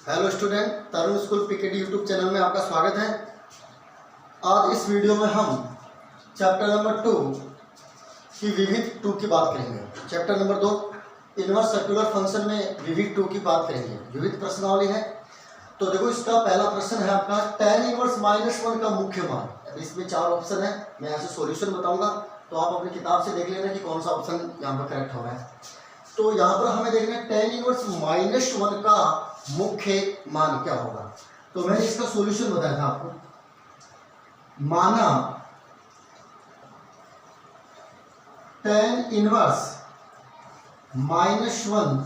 Hello student, तरुण school PKT YouTube channel में आपका स्वागत है। आज इस वीडियो में हम चैप्टर नंबर 2 की विविध 2 की बात करेंगे। Chapter number 2 inverse circular function में विविध 2 की बात करेंगे। विविध प्रश्नावली है। तो देखो, इसका पहला प्रश्न है आपका tan इनवर्स -1 का मुख्य मान। इसमें 4 ऑप्शन है, मैं यहाँ से सॉल्यूशन बताऊंगा, तो आप अपनी किताब से देख लेना कि कौन सा ऑप्शन यहाँ पर करेक्ट हो रहा है। तो यहाँ पर हमें देखना है tan इनवर्स -1 का मुख्य मान क्या होगा। तो मैंने इसका सॉल्यूशन बताया था आपको। माना tan इनवर्स -1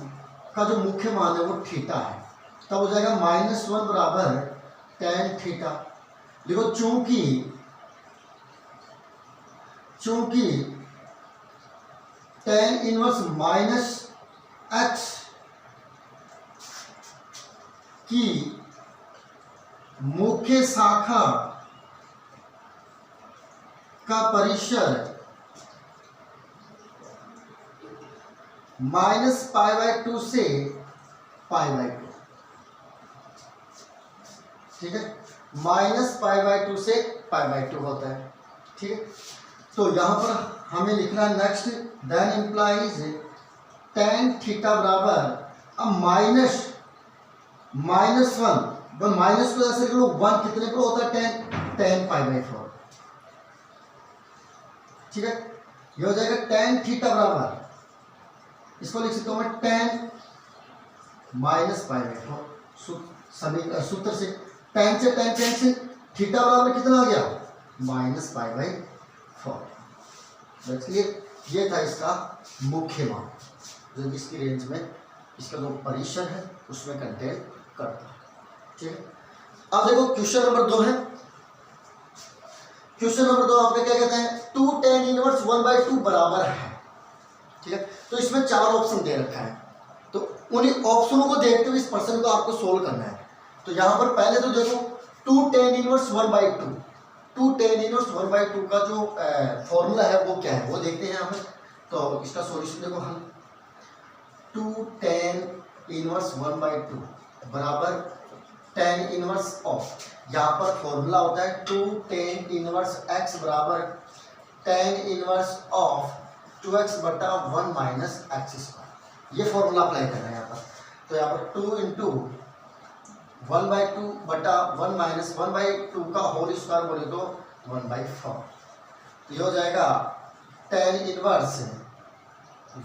का जो मुख्य मान है वो थीटा है, तब हो जाएगा -1 बराबर tan थीटा। देखो, चूंकि tan इनवर्स -x की मुख्य शाखा का परिसर -π/2 से π/2, ठीक है, -π/2 से π/2 होता है, ठीक है। तो यहां पर हमें लिखना है next, then implies tan theta बराबर अब -1 माइनस को ऐसे लिख लो, 1 कितने पर होता है tan π/4, ठीक है। ये हो जाएगा tan थीटा बराबर, इसको लिख सकता हूं मैं tan -π/4 सूत्र से। tan से tan कैंसिल, थीटा बराबर कितना आ गया -π/4। देखिए, ये था इसका मुख्य मान, जो इसकी रेंज में इसका जो परिसर है उसमें कंटेन करता है, ठीक है। अब देखो, क्वेश्चन नंबर 2 है। क्वेश्चन नंबर 2 आपने क्या कहते हैं, 2 tan इनवर्स 1/2 बराबर है, ठीक है। तो इसमें 4 ऑप्शन दे रखा है, तो उन्हीं ऑप्शनों को देखते हुए इस प्रश्न को आपको सोल्व करना है। तो यहां पर पहले तो देखो, 2 tan इनवर्स 1/2, 2 tan इनवर्स 1/2 का जो फॉर्मूला है वो क्या है वो देखते हैं यहाँ पर। तो इसका सॉल्यूशन देखो, हम 2 tan इनवर्स 1/2 बराबर tan इनवर्स ऑफ, यहाँ पर फॉर्मूला होता है 2 tan इनवर्स x बराबर tan इनवर्स ऑफ 2x बटा 1 माइनस x²। ये फॉर्मूला अप्लाई करना है यहाँ पर। तो यहाँ पर 2 इंटू 1/2 बटा 1 माइनस 1/2 का होल स्क्वायर बोले तो 1/4। तो ये हो जाएगा tan इनवर्स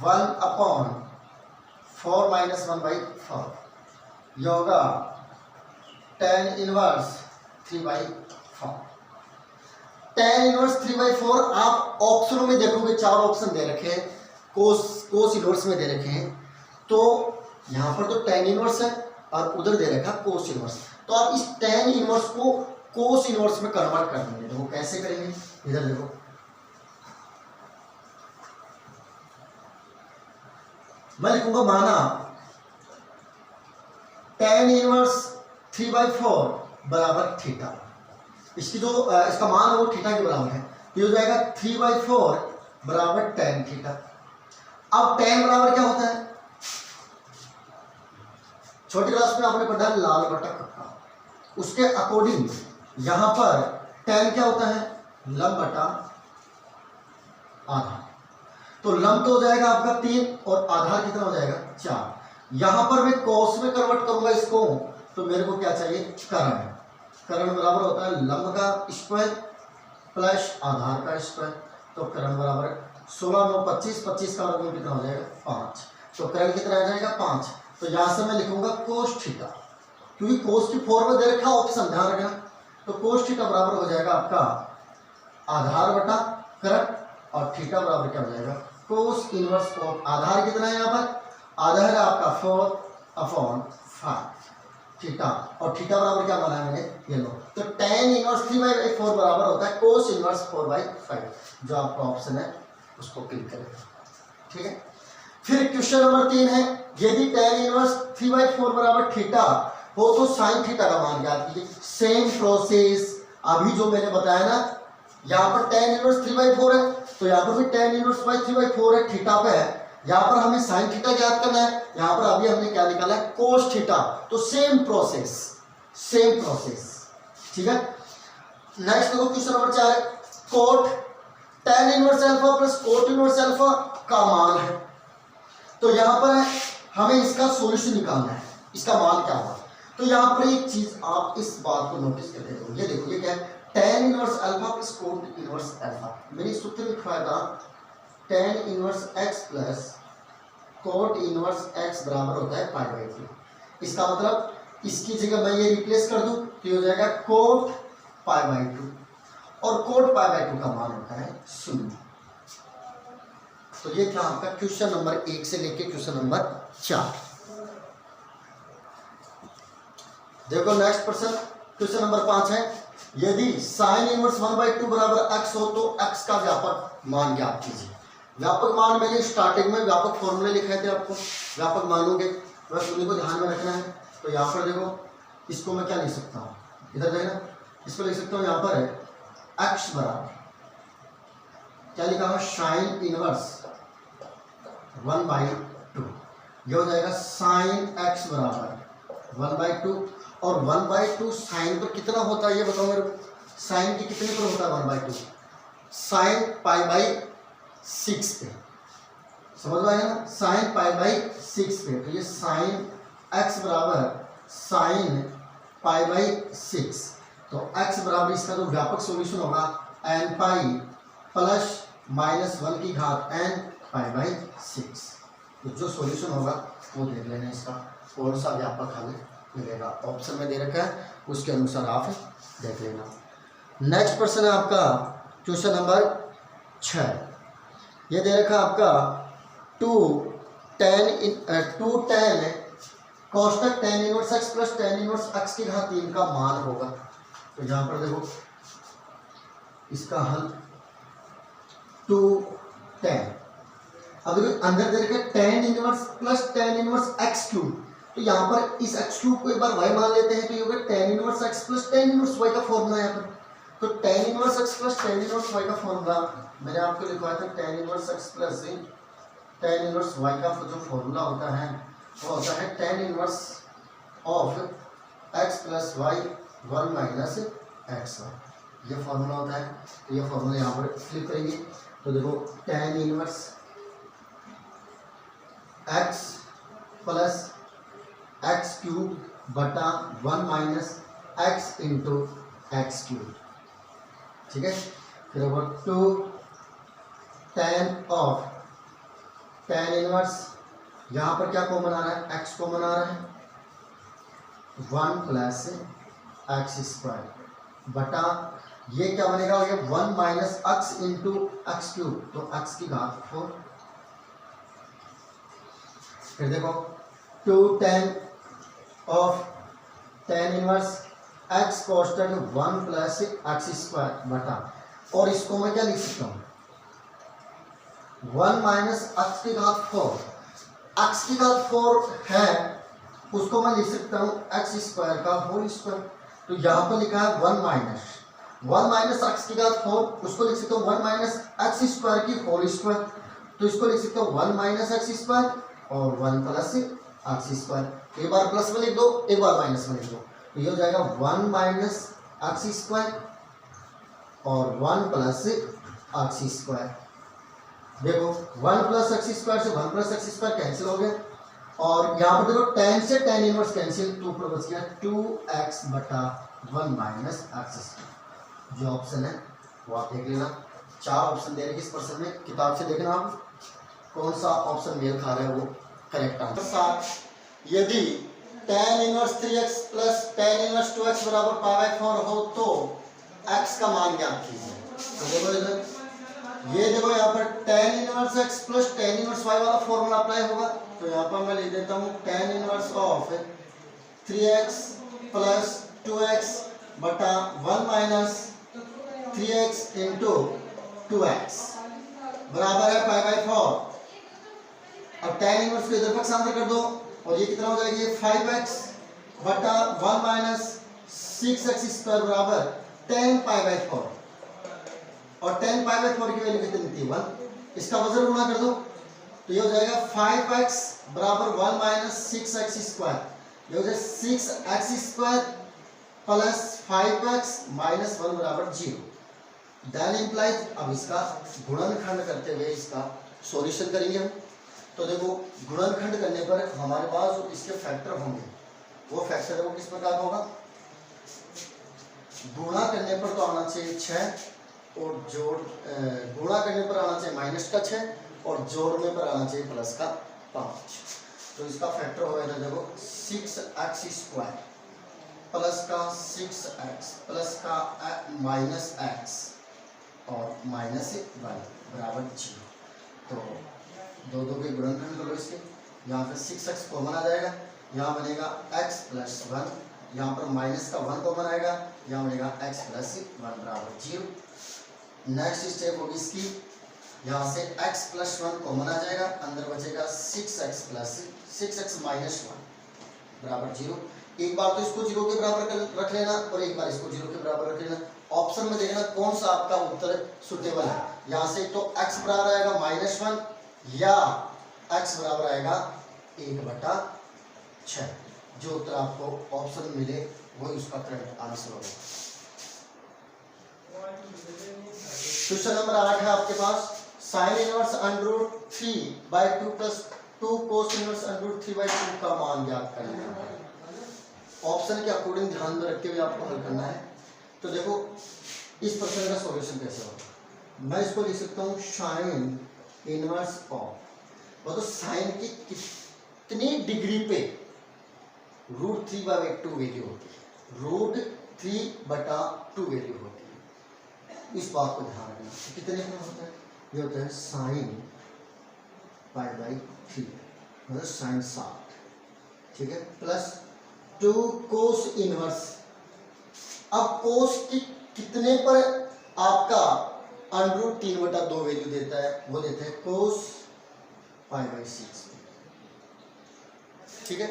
1/4 माइनस 1/4। ये होगा tan इनवर्स 3/4। tan इनवर्स 3/4 आप ऑप्शनों में देखोगे 4 ऑप्शन दे रखे हैं, कोस इनवर्स में दे रखे हैं। तो यहां पर तो tan इनवर्स है और उधर दे रखा कोस इनवर्स। तो आप इस tan इनवर्स को कोस इनवर्स में कन्वर्ट कर देंगे। तो वो कैसे करेंगे, इधर देखो, मैं लिखूंगा माना tan इनवर्स 3/4 बराबर थीटा। इसकी जो इसका मान है वो थीटा के बराबर है। तो ये हो जाएगा 3/4 बराबर tan थीटा। अब tan बराबर क्या होता है, छोटी क्लास में आपने पढ़ा है लाल बटा कक्का, उसके अकॉर्डिंग यहां पर tan क्या होता है, लंब बटा आधार। तो लंब तो हो जाएगा आपका 3 और आधार कितना हो जाएगा 4। यहां पर मैं कोस में कन्वर्ट करूंगा इसको, तो मेरे को क्या चाहिए, करण। करण बराबर होता है लंब का स्क्वायर प्लस आधार का स्क्वायर। तो करण बराबर 16 9 25, 25 का वर्गमूल कितना हो जाएगा 5। तो करण कितना आ जाएगा 5। तो यहां से मैं लिखूंगा कोस थीटा, क्योंकि कोस की फॉर्मूला दे रखा, ऑप्शन ध्यान रखना। तो कोस थीटा बराबर हो जाएगा आपका आधार बटा करण, और थीटा बराबर क्या हो जाएगा कोस इनवर्स ऑफ आधार कितना है, यहाँ पर आधार है आपका 4/5 थीटा, और थीटा बराबर क्या माना है मैंने, ये लो। तो tan इनवर्स 3/4 बराबर होता है कोस इनवर्स 4/5। जो आपका ऑप्शन है उसको क्लिक करें, ठीक है। फिर क्वेश्चन नंबर 3 है, यदि tan इनवर्स 3/4 बराबर थीटा हो तो साइन थीटा का मान ज्ञात कीजिए। सेम प्रोसेस अभी जो मैंने बताया ना, यहाँ पर tan इनवर्स 3/4 है, तो यहाँ पर भी tan इनवर्स 3/4 है, थीटा पे है। यहाँ पर हमें साइन थीटा ज्ञात करना है, यहाँ पर अभी हमने क्या निकाला है कोस थीटा। तो सेम प्रोसेस, ठीक है। नेक्स्ट देखो क्वेश्चन नंबर 4 है cot tan inverse alpha plus cot inverse alpha का मान है। तो यहाँ पर हमें इसका सॉल्यूशन निकालना है, इसका मान क्या होगा। तो यहाँ पर एक चीज आप इस बात को नोटिस कर देखो, ये देखो ये क्या है tan inverse alpha plus cot inverse alpha. मैंने सूत्र लिखवाया था tan inverse x plus cot inverse x बराबर होता है π/2। इसका मतलब इसकी जगह मैं ये रिप्लेस कर दूं तो ये हो जाएगा कोट π/2 और कोट π/2 का मान होता है 0। तो ये था आपका क्वेश्चन नंबर 1 से लेके क्वेश्चन नंबर 4। देखो नेक्स्ट प्रश्न क्वेश्चन नंबर 5 है यदि साइन इनवर्स 1/2 बराबर x हो तो x का व्यापक मान ज्ञात कीजिए। व्यापक मान मैंने स्टार्टिंग में व्यापक फॉर्मूले लिखाए थे आपको, व्यापक मानों के बस उन्हीं को ध्यान में रखना है। तो यहाँ पर देखो इसको मैं क्या लिख सकता हूँ, इधर देखना, इसको लिख सकता हूँ यहाँ पर है x बराबर क्या लिखा हुआ साइन इनवर्स 1/2। ये हो जाएगा साइन x बराबर 1/2 और 1/2 साइन पर कितना होता है ये बताओ मेरे को। साइन की कितने पर होता है 1/2, साइन π/6 पे, समझ में आया ना, साइन π/6 पे। तो ये साइन x बराबर साइन π/6। तो x बराबर इसका जो व्यापक सॉल्यूशन होगा n पाई प्लस -1 की घात n π/6। तो जो सॉल्यूशन होगा वो देख लेना, इसका कौन सा व्यापक हल मिलेगा। ऑप्शन में दे रखा है उसके अनुसार आप देख लेना। नेक्स्ट प्रश्न है आपका क्वेश्चन नंबर 6। ये दे रखा आपका 2 tan कोष्टक tan inverse x plus tan inverse x की घात 3 का मान होगा। तो यहाँ पर देखो इसका हल 2 tan, अब देखो अंदर दे रखा tan inverse plus tan inverse x cube. तो यहाँ पर इस x क्यूब को एक बार y मान लेते हैं तो ये होगा tan inverse x plus tan inverse y का फॉर्मूला यहाँ पर। तो tan inverse x plus tan inverse y का फॉर्मूला मैंने आपको लिखवाया था tan inverse x plus tan inverse y का जो फॉर्मूला होता है वो होता है tan inverse of x plus y 1 minus xy, ये फॉर्मूला होता है। तो ये फॉर्मूला यहाँ पर फ्लिप करेंगे तो देखो tan inverse x plus x cube बटा 1 minus x into x cube, ठीक है। फिर over 2 tan of tan inverse, यहाँ पर क्या कॉमन आ रहा है x कॉमन आ रहा है 1 प्लस एक्स स्क्वायर बटा ये क्या बनेगा ये 1 minus x into x cube, तो x की घात 4। फिर देखो 2 tan of tan inverse x कोष्टक 1 plus x square बटा, और इसको मैं क्या लिख सकता हूँ 1 माइनस x की घात 4, x की घात 4 है उसको मैं लिख सकता हूँ एक्स स्क्वायर का होल स्क्वायर। तो यहाँ पर लिखा है 1 माइनस x की घात 4, उसको लिख सकता हूँ 1 माइनस एक्स स्क्वायर की होल स्क्वायर। तो इसको लिख सकता हूँ 1 माइनस एक्स स्क्वायर और 1 प्लस एक्स स्क्वायर। एक बार प्लस में लिख दो एक बार माइनस में लिख दो, तो ये हो जाएगा 1 माइनस एक्स स्क्वायर और 1 प्लस एक्स स्क्वायर। देखो 1 प्लस एक्स स्क्वायर से 1 प्लस एक्स स्क्वायर कैंसिल हो गया, और यहाँ पर देखो tan से tan इनवर्स कैंसिल, तो ऊपर बच गया 2x बटा 1 माइनस एक्स स्क्वायर। जो ऑप्शन है वो आप देख लेना, 4 ऑप्शन दे रहे हैं इस प्रश्न में, किताब से देखना आप कौन सा ऑप्शन मेल खा रहा है वो करेक्ट आंसर। यदि tan inverse 3x plus tan inverse 2x बराबर π/4 हो तो x का मान ज्ञात कीजिए। तो देखो इधर ये देखो यहाँ पर tan inverse x plus tan inverse y वाला फॉर्मूला अप्लाई होगा। तो यहाँ पर मैं लिख देता हूँ tan inverse of 3x plus 2x बटा 1 माइनस 3x इंटू 2x बराबर है π/4, अब tan इनवर्स को इधर पक्ष अंदर कर दो और ये कितना हो जाएगा ये 5x बटा 1 माइनस 6x स्क्वायर बराबर tan π/4, और tan π/4 की वैल्यू कितनी थी 1, इसका वजन गुणा कर दो तो ये हो जाएगा 5x बराबर 1 माइनस 6x स्क्वायर, ये हो जाएगा 6x square plus 5x minus 1 बराबर 0। दैट इंप्लाइज, अब इसका गुणनखंड करते हुए इसका सॉल्यूशन करेंगे हम। तो देखो गुणनखंड करने पर हमारे पास जो इसके फैक्टर होंगे वो फैक्टर वो किस प्रकार होगा, गुणा करने पर तो आना चाहिए 6 और जोड़ गुणा करने पर आना चाहिए माइनस का 6 और जोड़ने पर आना चाहिए प्लस का 5। तो इसका फैक्टर होगा देखो 6x स्क्वायर प्लस का 6x प्लस का माइनस x और माइनस 1 बराबर 0। तो दो दो के गुणनखंड करो इसके, यहाँ पे 6x कॉमन आ जाएगा, यहाँ बनेगा x प्लस 1, यहाँ पर माइनस का 1 कॉमन आएगा, यहाँ बनेगा x प्लस 1 बराबर 0। नेक्स्ट स्टेप होगी इसकी, यहाँ से x प्लस 1 कॉमन आ जाएगा, अंदर बचेगा 6x माइनस 1 बराबर 0। एक बार तो इसको 0 के बराबर रख लेना और एक बार इसको 0 के बराबर रख लेना। ऑप्शन में देखना कौन सा आपका उत्तर सुटेबल है। यहाँ से तो x बराबर आएगा -1 या x बराबर आएगा 1/6। जो उत्तर आपको ऑप्शन मिले वही उसका करेक्ट आंसर होगा। क्वेश्चन नंबर 8 है आपके पास, sine inverse √3/2 plus 2 cos inverse √3/2 का मान ज्ञात करना है। ऑप्शन के अकॉर्डिंग ध्यान में रखते हुए आपको हल करना है। तो देखो इस प्रश्न का सॉल्यूशन कैसे होगा, मैं इसको लिख सकता हूँ साइन इनवर्स ऑफ, तो साइन की कितनी डिग्री पे √3/2 वैल्यू होती है, √3/2 वैल्यू होती है। इस बात को ध्यान रखना। तो कितने में होता है, ये होता है साइन π/3 मतलब साइन 60, ठीक है, प्लस 2 कोस इनवर्स। अब कोस की कितने पर आपका √3/2 वैल्यू देता है, वो देता है कोस π/6, ठीक है।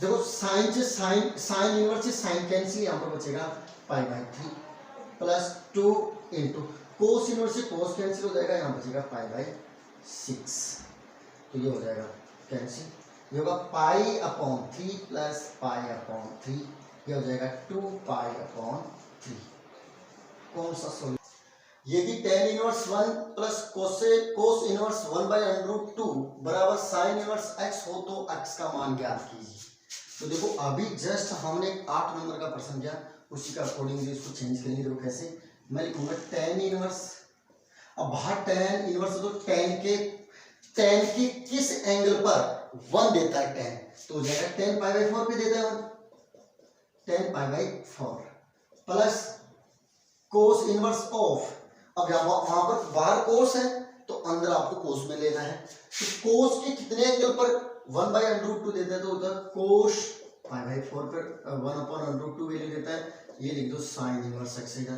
देखो साइन से साइन इनवर्स से साइन कैंसिल, यहाँ पर बचेगा π/3 प्लस 2 इंटू कोस इनवर्स से कोस कैंसिल हो जाएगा, यहाँ बचेगा π/6। तो ये हो जाएगा कैंसिल, ये होगा π/3 प्लस π/3, ये हो जाएगा 2π/3। कौन सा सोल्यूशन, यदि tan inverse 1 plus cos inverse 1/√2 बराबर साइन इनवर्स x हो तो x का मान ज्ञात कीजिए। तो देखो अभी जस्ट हमने 8 नंबर का प्रश्न किया, उसी का अकॉर्डिंग इसको चेंज करेंगे। देखो कैसे, मैं लिखूंगा tan इनवर्स, अब बाहर tan इनवर्स तो tan के किस एंगल पर 1 देता है tan, तो हो जाएगा tan π/4 पे देता है 1, tan π/4 plus cos inverse of, अब वहां पर बाहर कोस है तो अंदर आपको कोस में लेना है। तो कोस के कितने एंगल पर 1/√2 देता है, तो उधर कोस π/4 पर 1/√2 वैल्यू देता है, ये लिख दो साइन इनवर्स x इधर।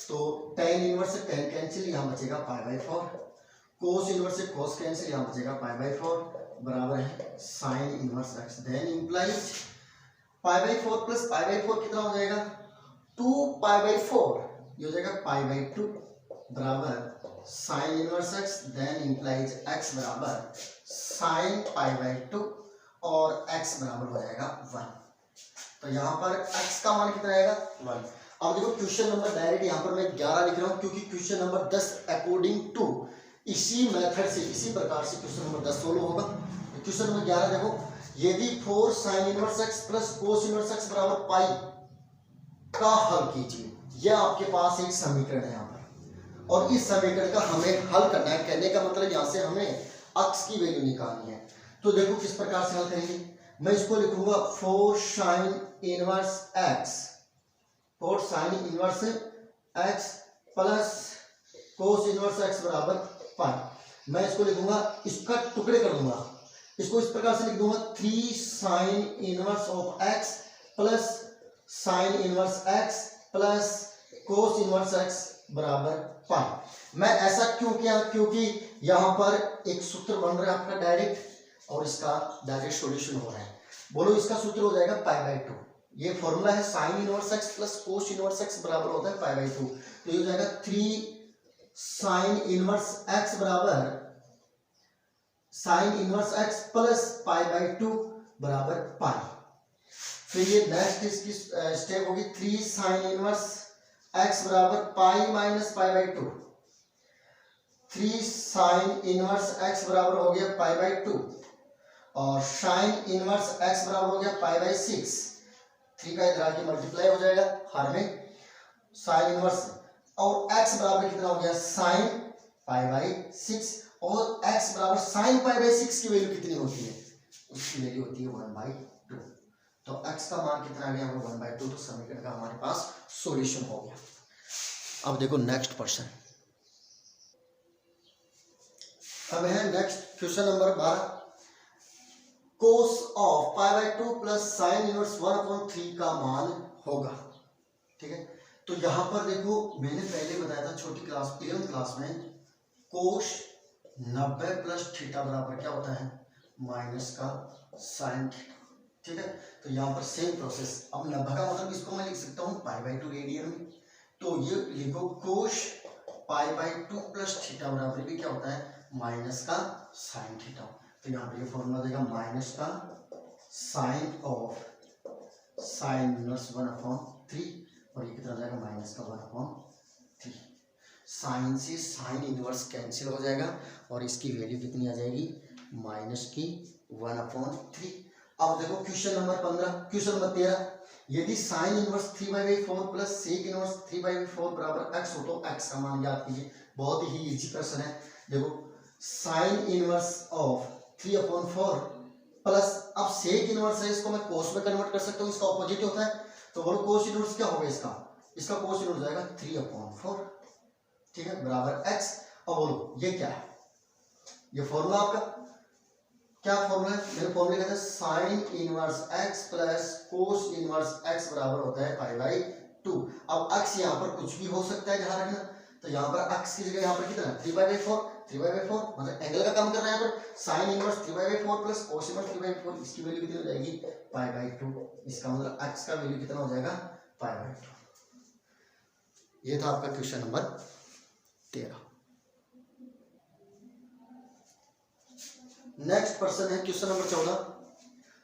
तो tan इनवर्स से tan कैंसिल, यहाँ बचेगा π/4, कोस इनवर्स से कोस कैंसिल, यहाँ बचेगा π/4 बराबर है sine inverse x। Then implies π/4 plus π/4 कितना हो जाएगा 2π/4, ये हो जाएगा π/2 बराबर sine inverse x। Then implies x बराबर साइन π/2 और x बराबर हो जाएगा 1। तो यहाँ पर x का मान कितना आएगा 1। अब देखो क्वेश्चन नंबर डायरेक्ट यहाँ पर मैं 11 लिख रहा हूँ, क्योंकि क्वेश्चन नंबर 10 अकॉर्डिंग टू इसी मेथड से इसी प्रकार से क्वेश्चन नंबर 10 सोल्व होगा। क्वेश्चन नंबर 11 देखो, यदि 4 sign inverse x plus cos inverse x बराबर पाई का हल कीजिए। यह आपके पास एक समीकरण है यहाँ पर, और इस समीकरण का हमें हल करना है। कहने का मतलब यहाँ से हमें x की वैल्यू निकालनी है। तो देखो किस प्रकार से हल करेंगे, मैं इसको लिखूंगा 4 sign inverse x, 4 sign inverse x plus cos inverse x बराबर पाई। मैं इसको लिखूंगा, इसका टुकड़े कर दूंगा, इसको इस प्रकार से लिख दूंगा 3 sign inverse of x plus sign inverse x plus cos inverse x बराबर पाई। मैं ऐसा क्यों किया, क्योंकि यहाँ पर एक सूत्र बन रहा है आपका डायरेक्ट, और इसका डायरेक्ट सॉल्यूशन हो रहा है। बोलो इसका सूत्र हो जाएगा π/2। ये फॉर्मूला है sine inverse x plus cos inverse x बराबर होता है π/2। तो ये हो जाएगा 3 साइन इनवर्स एक्स बराबर sine inverse x plus pi by 2 बराबर पाई। फिर ये नेक्स्ट इसकी स्टेप होगी 3 साइन इनवर्स एक्स बराबर pi minus pi by 2। 3 sign inverse x बराबर हो गया पाई बाई 2 और साइन इनवर्स एक्स बराबर हो गया पाई बाई 6। 3 का इधर आके मल्टीप्लाई हो जाएगा हर में साइन इनवर्स और एक्स बराबर कितना हो गया साइन पाई बाई 6 और x बराबर साइन पाई बाई 6 की वैल्यू कितनी होती है, उसकी वैल्यू होती है 1/2। तो x का मान कितना आ गया 1/2। तो समीकरण का हमारे पास सॉल्यूशन हो गया। अब देखो नेक्स्ट क्वेश्चन, अब है next question number 12। cos of pi by 2 plus sine inverse 1/3 का मान होगा। ठीक है, तो यहां पर देखो मैंने पहले बताया था छोटी क्लास 11th क्लास में कोस 90 प्लस थीटा बराबर क्या होता है माइनस का साइन थीटा। ठीक है, तो यहाँ पर सेम प्रोसेस। अब 90 का मतलब इसको मैं लिख सकता हूँ पाई बाई 2 रेडियन में। तो ये लिखो कोस पाई बाई 2 प्लस थीटा बराबर भी क्या होता है माइनस का साइन थीटा। तो यहाँ पर ये फॉर्मूला देगा माइनस का साइन ऑफ साइन इनवर्स 1/3 और ये कितना जाएगा माइनस का 1/3। साइन से साइन इनवर्स कैंसिल हो जाएगा और इसकी वैल्यू कितनी आ जाएगी माइनस की 1/3। अब देखो क्वेश्चन नंबर 15, क्वेश्चन नंबर 13। यदि sine inverse 3/4 plus sec inverse 3/4 बराबर x हो तो x का मान याद कीजिए। बहुत ही इजी क्वेश्चन है। देखो साइन इनवर्स ऑफ 3/4 प्लस अब सेक इनवर्स है, इसको मैं कोस में कन्वर्ट कर सकता हूँ, इसका ऑपोजिट होता है। तो बोलो कोस इनवर्स क्या होगा इसका कोस इनवर्स जाएगा 3/4। ठीक है, बराबर x। अब बोलो ये क्या है, ये फॉर्मूला आपका क्या फॉर्मूला है, मेरे फॉर्मूले कहते हैं sign inverse x plus cos inverse x बराबर होता है पाई बाई 2। अब x यहाँ पर कुछ भी हो सकता है ध्यान रखना। तो यहाँ पर x की जगह यहाँ पर कितना 3/4 मतलब एंगल का काम कर रहे हैं यहाँ पर। Sign inverse 3/4 plus cos inverse 3/4, इसकी वैल्यू कितनी हो जाएगी पाई बाई 2। इसका मतलब x का वैल्यू कितना हो जाएगा पाई बाई 2। ये था आपका क्वेश्चन नंबर 13। नेक्स्ट क्वेश्चन है question number 14।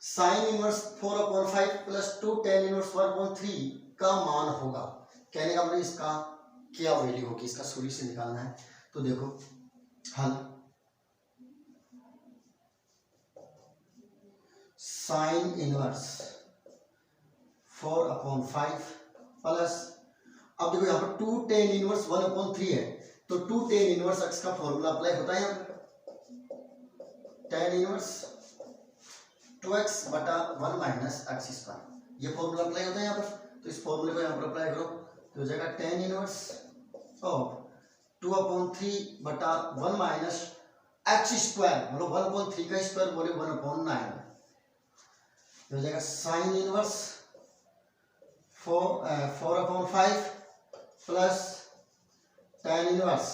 Sine inverse 4/5 plus 2 tan inverse 1/3 का मान होगा। कहने का मतलब इसका क्या वैल्यू होगी, इसका सॉल्यूशन निकालना है। तो देखो हल, साइन इनवर्स 4/5 प्लस, अब देखो यहाँ पर 2 टेन इनवर्स 1/3 है, तो 2 टेन इनवर्स x का फॉर्मूला अप्लाई होता है यहाँ पर टेन इनवर्स 2x बटा 1 माइनस एक्स स्क्वायर, ये फॉर्मूला अप्लाई होता है यहाँ पर। तो इस फॉर्मूले को यहाँ पर अप्लाई करो तो हो जाएगा टेन इनवर्स ऑफ 2/3 बटा 1 माइनस एक्स स्क्वायर, मतलब 1/3 का स्क्वायर बोले 1/9 हो जाएगा sine inverse 4/5 plus tan inverse,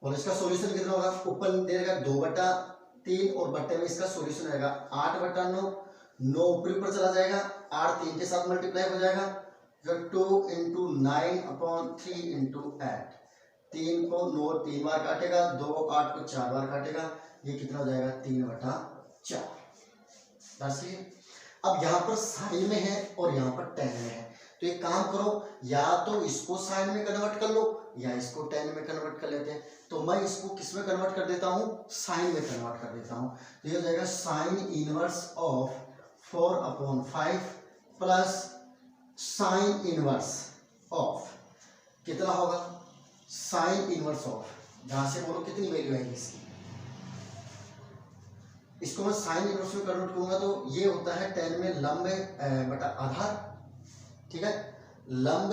और इसका सॉल्यूशन कितना होगा, ऊपर दे देगा 2/3 और बट्टे में इसका सॉल्यूशन रहेगा 8/9। 9 ऊपर चला जाएगा, 8 3 के साथ मल्टीप्लाई हो जाएगा, फिर 2 × 9/3 × 8। 3 को 9 3 बार काटेगा, 2 8 को 4 बार काटेगा, ये कितना हो जाएगा 3/4। अब यहाँ पर साइन में है और यहाँ पर टेन में है, तो एक काम करो या तो इसको साइन में कन्वर्ट कर लो या इसको टेन में कन्वर्ट कर लेते हैं। तो मैं इसको किस में कन्वर्ट कर देता हूँ, साइन में कन्वर्ट कर देता हूँ। तो ये हो जाएगा sine inverse of 4/5 plus sign inverse of कितना होगा साइन इनवर्स ऑफ, जहां से बोलो कितनी वैल्यू आएगी इसकी, इसको मैं साइन इनवर्स में कन्वर्ट करूंगा तो ये होता है टेन में लंब बटा आधार। ठीक है, लंब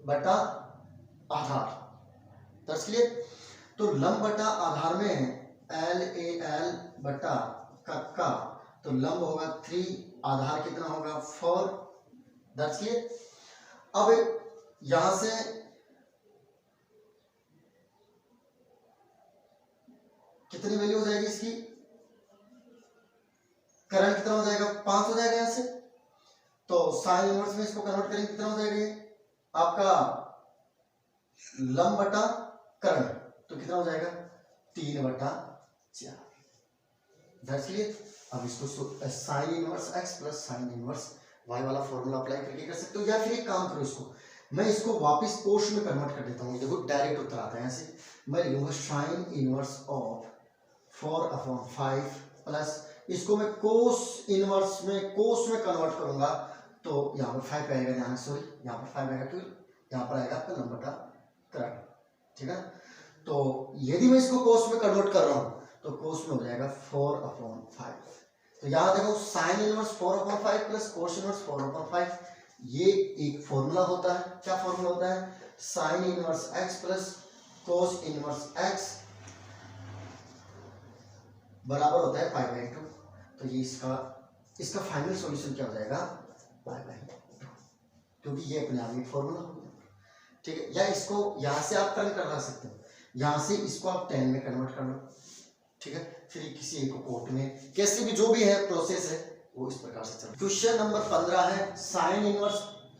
बटा आधार दर्ज के लिए। तो लंब बटा आधार में LAL बटा का, तो लंब होगा 3, आधार कितना होगा 4 दर्ज के लिए। अब यहां से कितनी वैल्यू हो जाएगी इसकी, करंट कितना हो जाएगा 5 हो जाएगा यहां से। तो साइन इनवर्स में इसको कन्वर्ट करेंगे कितना हो जाएगा आपका लंब बटा कर्ण, तो कितना हो जाएगा 3/4। That's clear. अब इसको sign inverse x plus sine inverse y वाला फॉर्मूला अप्लाई करके कर सकते हो, या फिर एक काम करो, मैं इसको वापस कोश में कन्वर्ट कर देता हूँ। देखो डायरेक्ट उत्तर आता है ऐसे, मैं लिखूंगा साइन इनवर्स ऑफ 4/5 प्लस इसको मैं कोस इनवर्स में कन्वर्ट करूंगा, तो यहाँ पर 5 आएगा, यहाँ सॉरी यहाँ पर 5 आएगा, 12, यहाँ पर आएगा आपका लंबा कर्ण, ठीक है। तो यदि मैं इसको कोस में कन्वर्ट कर रहा हूँ तो कोस में हो जाएगा 4/5। तो यहाँ देखो sine inverse 4/5 plus cos inverse 4/5, ये एक फॉर्मूला होता है। क्या फॉर्मूला होता है? Sine inverse x plus cos inverse x बराबर होता है π/2। तो ये इसका फाइनल सॉल्यूशन क्या हो जाएगा? π/2, क्योंकि ये अपने आप में फॉर्मूला हो गया, ठीक है। या इसको यहाँ से आप टर्न करवा सकते हो, यहाँ से इसको आप 10 में कन्वर्ट कर लो, ठीक है। फिर किसी एक कोट में कैसे भी जो भी है प्रोसेस है वो इस प्रकार से चल। क्वेश्चन नंबर 15 है sine inverse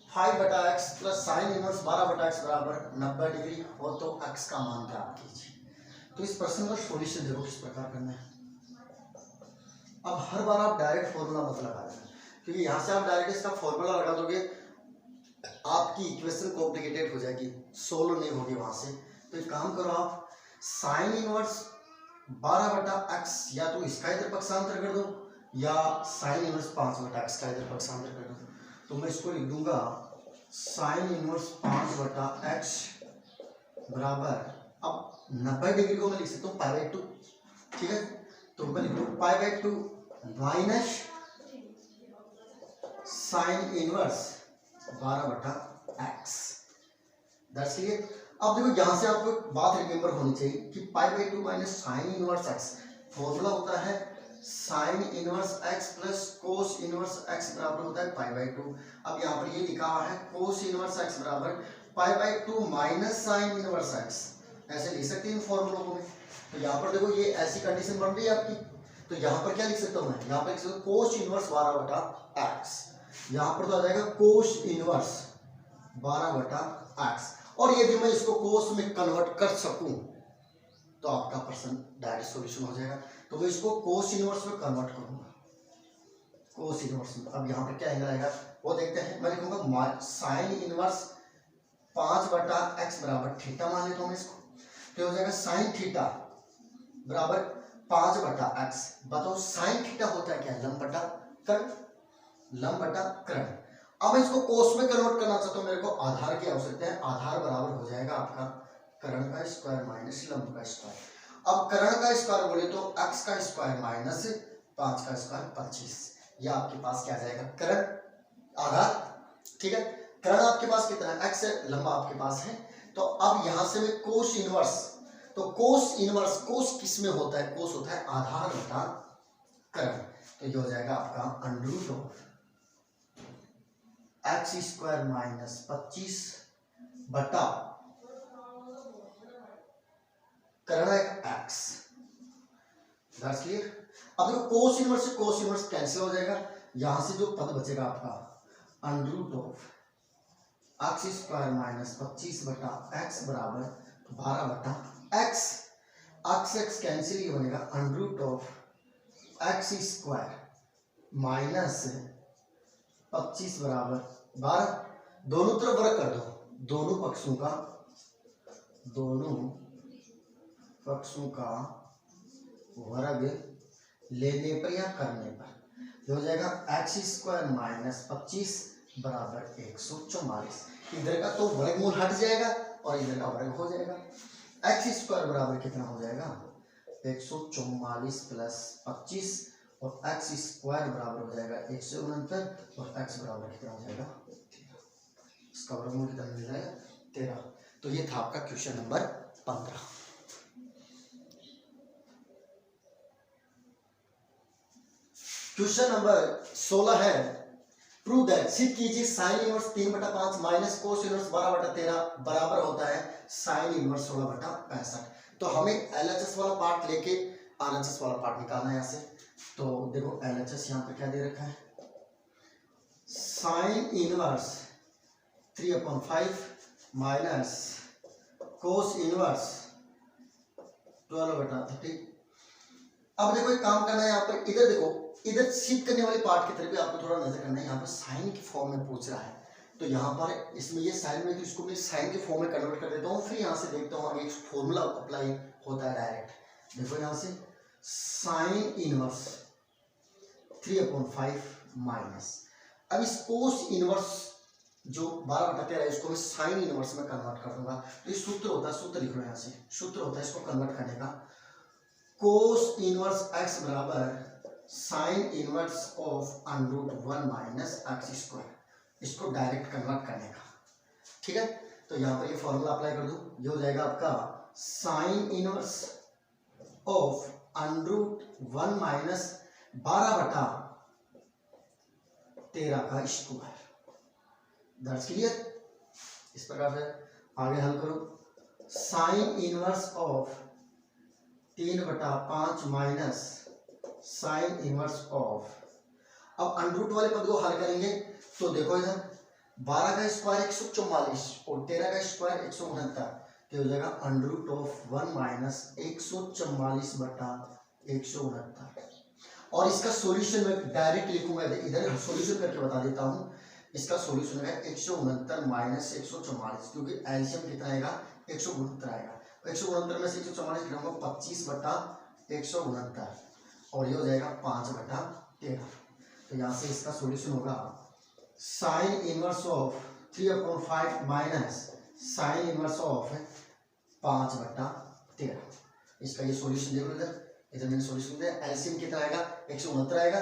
5/x plus sign inverse 12/x बराबर 90 डिग्री हो तो x का मान प्राप्त कीजिए। तो इस प्रश्न का सॉल्यूशन देखो किस प्रकार करना है। अब हर बार आप डायरेक्ट फॉर्मूला मत लगा देना, क्योंकि यहाँ से आप डायरेक्ट इसका फॉर्मूला लगा दोगे आपकी इक्वेशन कॉम्प्लिकेटेड हो जाएगी, सोल्व नहीं होगी वहां से। तो एक काम करो, आप साइन इनवर्स 12/x या तो इसका इधर पक्षांतर कर दो या साइन इनवर्स 5/x का इधर पक्षांतर कर दो। तो मैं इसको लिख दूंगा साइन इनवर्स 5/x बराबर, अब 90 डिग्री को मैं लिख सकता हूँ π/2, ठीक है। तो मैं लिख दूँ π/2 minus sine inverse 12/x। That's clear. अब देखो यहाँ से आपको बात रिमेंबर होनी चाहिए कि π/2 minus sine inverse x formula होता है sine inverse x plus cos inverse x बराबर होता है π/2। अब यहाँ पर ये लिखा हुआ है कोस इनवर्स x बराबर π/2 माइनस साइन इनवर्स x, ऐसे लिख सकते हैं इन फॉर्मूलों को। तो यहाँ पर देखो ये ऐसी कंडीशन बन रही है आपकी, तो यहाँ पर क्या लिख सकता हूँ मैं? यहाँ पर लिख सकता हूँ कोस इनवर्स 12/x, यहाँ पर तो आ जाएगा कोस इनवर्स 12/x। और यदि मैं इसको कोस में कन्वर्ट कर सकूं तो आपका प्रश्न डायरेक्ट सॉल्यूशन हो जाएगा। तो मैं इसको कोस इनवर्स में कन्वर्ट करूंगा, कोस इनवर्स में। अब यहाँ पर क्या एंगल आएगा वो देखते हैं। मैं लिखूंगा साइन इनवर्स 5/x बराबर थीटा मान लेता हूँ मैं इसको, तो हो जाएगा साइन थीटा बराबर 5/x। बताओ साइन थीटा होता है क्या? लंब/कर्ण। अब मैं इसको कोस में कन्वर्ट करना चाहता हूँ, मेरे को आधार की आवश्यकता है। आधार बराबर हो जाएगा आपका कर्ण का स्क्वायर माइनस लंब का स्क्वायर। अब कर्ण का स्क्वायर बोले तो x का स्क्वायर माइनस 5 का स्क्वायर 25। ये आपके पास क्या जाएगा? कर्ण आधार, ठीक है। कर्ण आपके पास कितना है? x है, लंबा आपके पास है। तो अब यहां से मैं कोस इनवर्स, तो कोस इनवर्स कोस किस में होता है? कोस होता है आधार बटा कर्ण। तो ये हो जाएगा आपका under root of x square minus 25 बटा कर्ण x। That's clear. अब देखो कोस इनवर्स से कोस इनवर्स कैंसिल हो जाएगा, यहां से जो पद बचेगा आपका under root of x square minus 25 बटा x बराबर 12/x। x कैंसिल ही बनेगा under root of x square minus 25 बराबर 12। दोनों तरफ वर्ग कर दो, दोनों पक्षों का वर्ग लेने पर या करने पर हो जाएगा x स्क्वायर माइनस 25 बराबर 144। इधर का तो वर्गमूल हट जाएगा और इधर का वर्ग हो जाएगा। x स्क्वायर बराबर कितना हो जाएगा? 144 प्लस 25 और x स्क्वायर बराबर हो जाएगा 169 और x बराबर कितना हो जाएगा? 13। इसका वर्गमूल कितना मिल जाएगा? 13। तो ये था आपका क्वेश्चन नंबर 15। क्वेश्चन नंबर 16 है प्रूव दैट, सिद्ध कीजिए sine inverse 3/5 minus cos inverse 12/13 बराबर होता है साइन इनवर्स 16/65। तो हमें एलएचएस वाला पार्ट लेके आरएचएस वाला पार्ट निकालना है यहाँ से। तो देखो एलएचएस यहाँ पे क्या दे रखा है? Sine inverse 3/5 minus cos inverse 12 बटा 30। अब देखो एक काम करना है यहाँ पर, इधर देखो, इधर सिद्ध करने वाली पार्ट की तरफ भी आपको थोड़ा नजर करना है। यहाँ पर साइन की फॉर्म में पूछ रहा है, तो यहाँ पर इसमें ये साइन में, तो इसको मैं साइन के फॉर्म में कन्वर्ट कर देता हूँ। फिर यहाँ से देखता हूँ आगे एक फॉर्मूला अप्लाई होता है डायरेक्ट। देखो यहाँ से साइन इनवर्स 3/5 माइनस, अब इस कोस इनवर्स जो 12/13 है इसको मैं साइन इनवर्स में कन्वर्ट कर दूंगा। तो ये सूत्र होता है, सूत्र लिख लो यहाँ से, सूत्र होता है इसको कन्वर्ट करने का, कोस इनवर्स x बराबर sine inverse of √1 minus x square, इसको डायरेक्ट कन्वर्ट करने का। ठीक है, तो यहाँ पर ये फॉर्मूला अप्लाई कर दूं, ये हो जाएगा आपका साइन इनवर्स ऑफ √1 माइनस 12/13 का स्क्वायर। That's clear. इस प्रकार से आगे हल करो, sign inverse of 3/5 minus sine inverse of, अब √, वाले पद को हल करेंगे तो देखो इधर 12 का स्क्वायर 144 और 13 का स्क्वायर 169, तो हो जाएगा √1 माइनस 144/169। और इसका सॉल्यूशन मैं डायरेक्ट लिखूंगा, इधर सॉल्यूशन करके बता देता हूँ। इसका सॉल्यूशन है 169 माइनस 144, क्योंकि एलसीएम कितना आएगा 169 आएगा। 169 में से 144 घटाऊंगा 25/169 और ये हो जाएगा 5/13। तो यहाँ से इसका सॉल्यूशन होगा sign inverse of 3/5 minus sine inverse of 5/13। इसका ये सॉल्यूशन देखो, इधर मैंने सॉल्यूशन दिया, एलसीएम कितना आएगा 169 आएगा,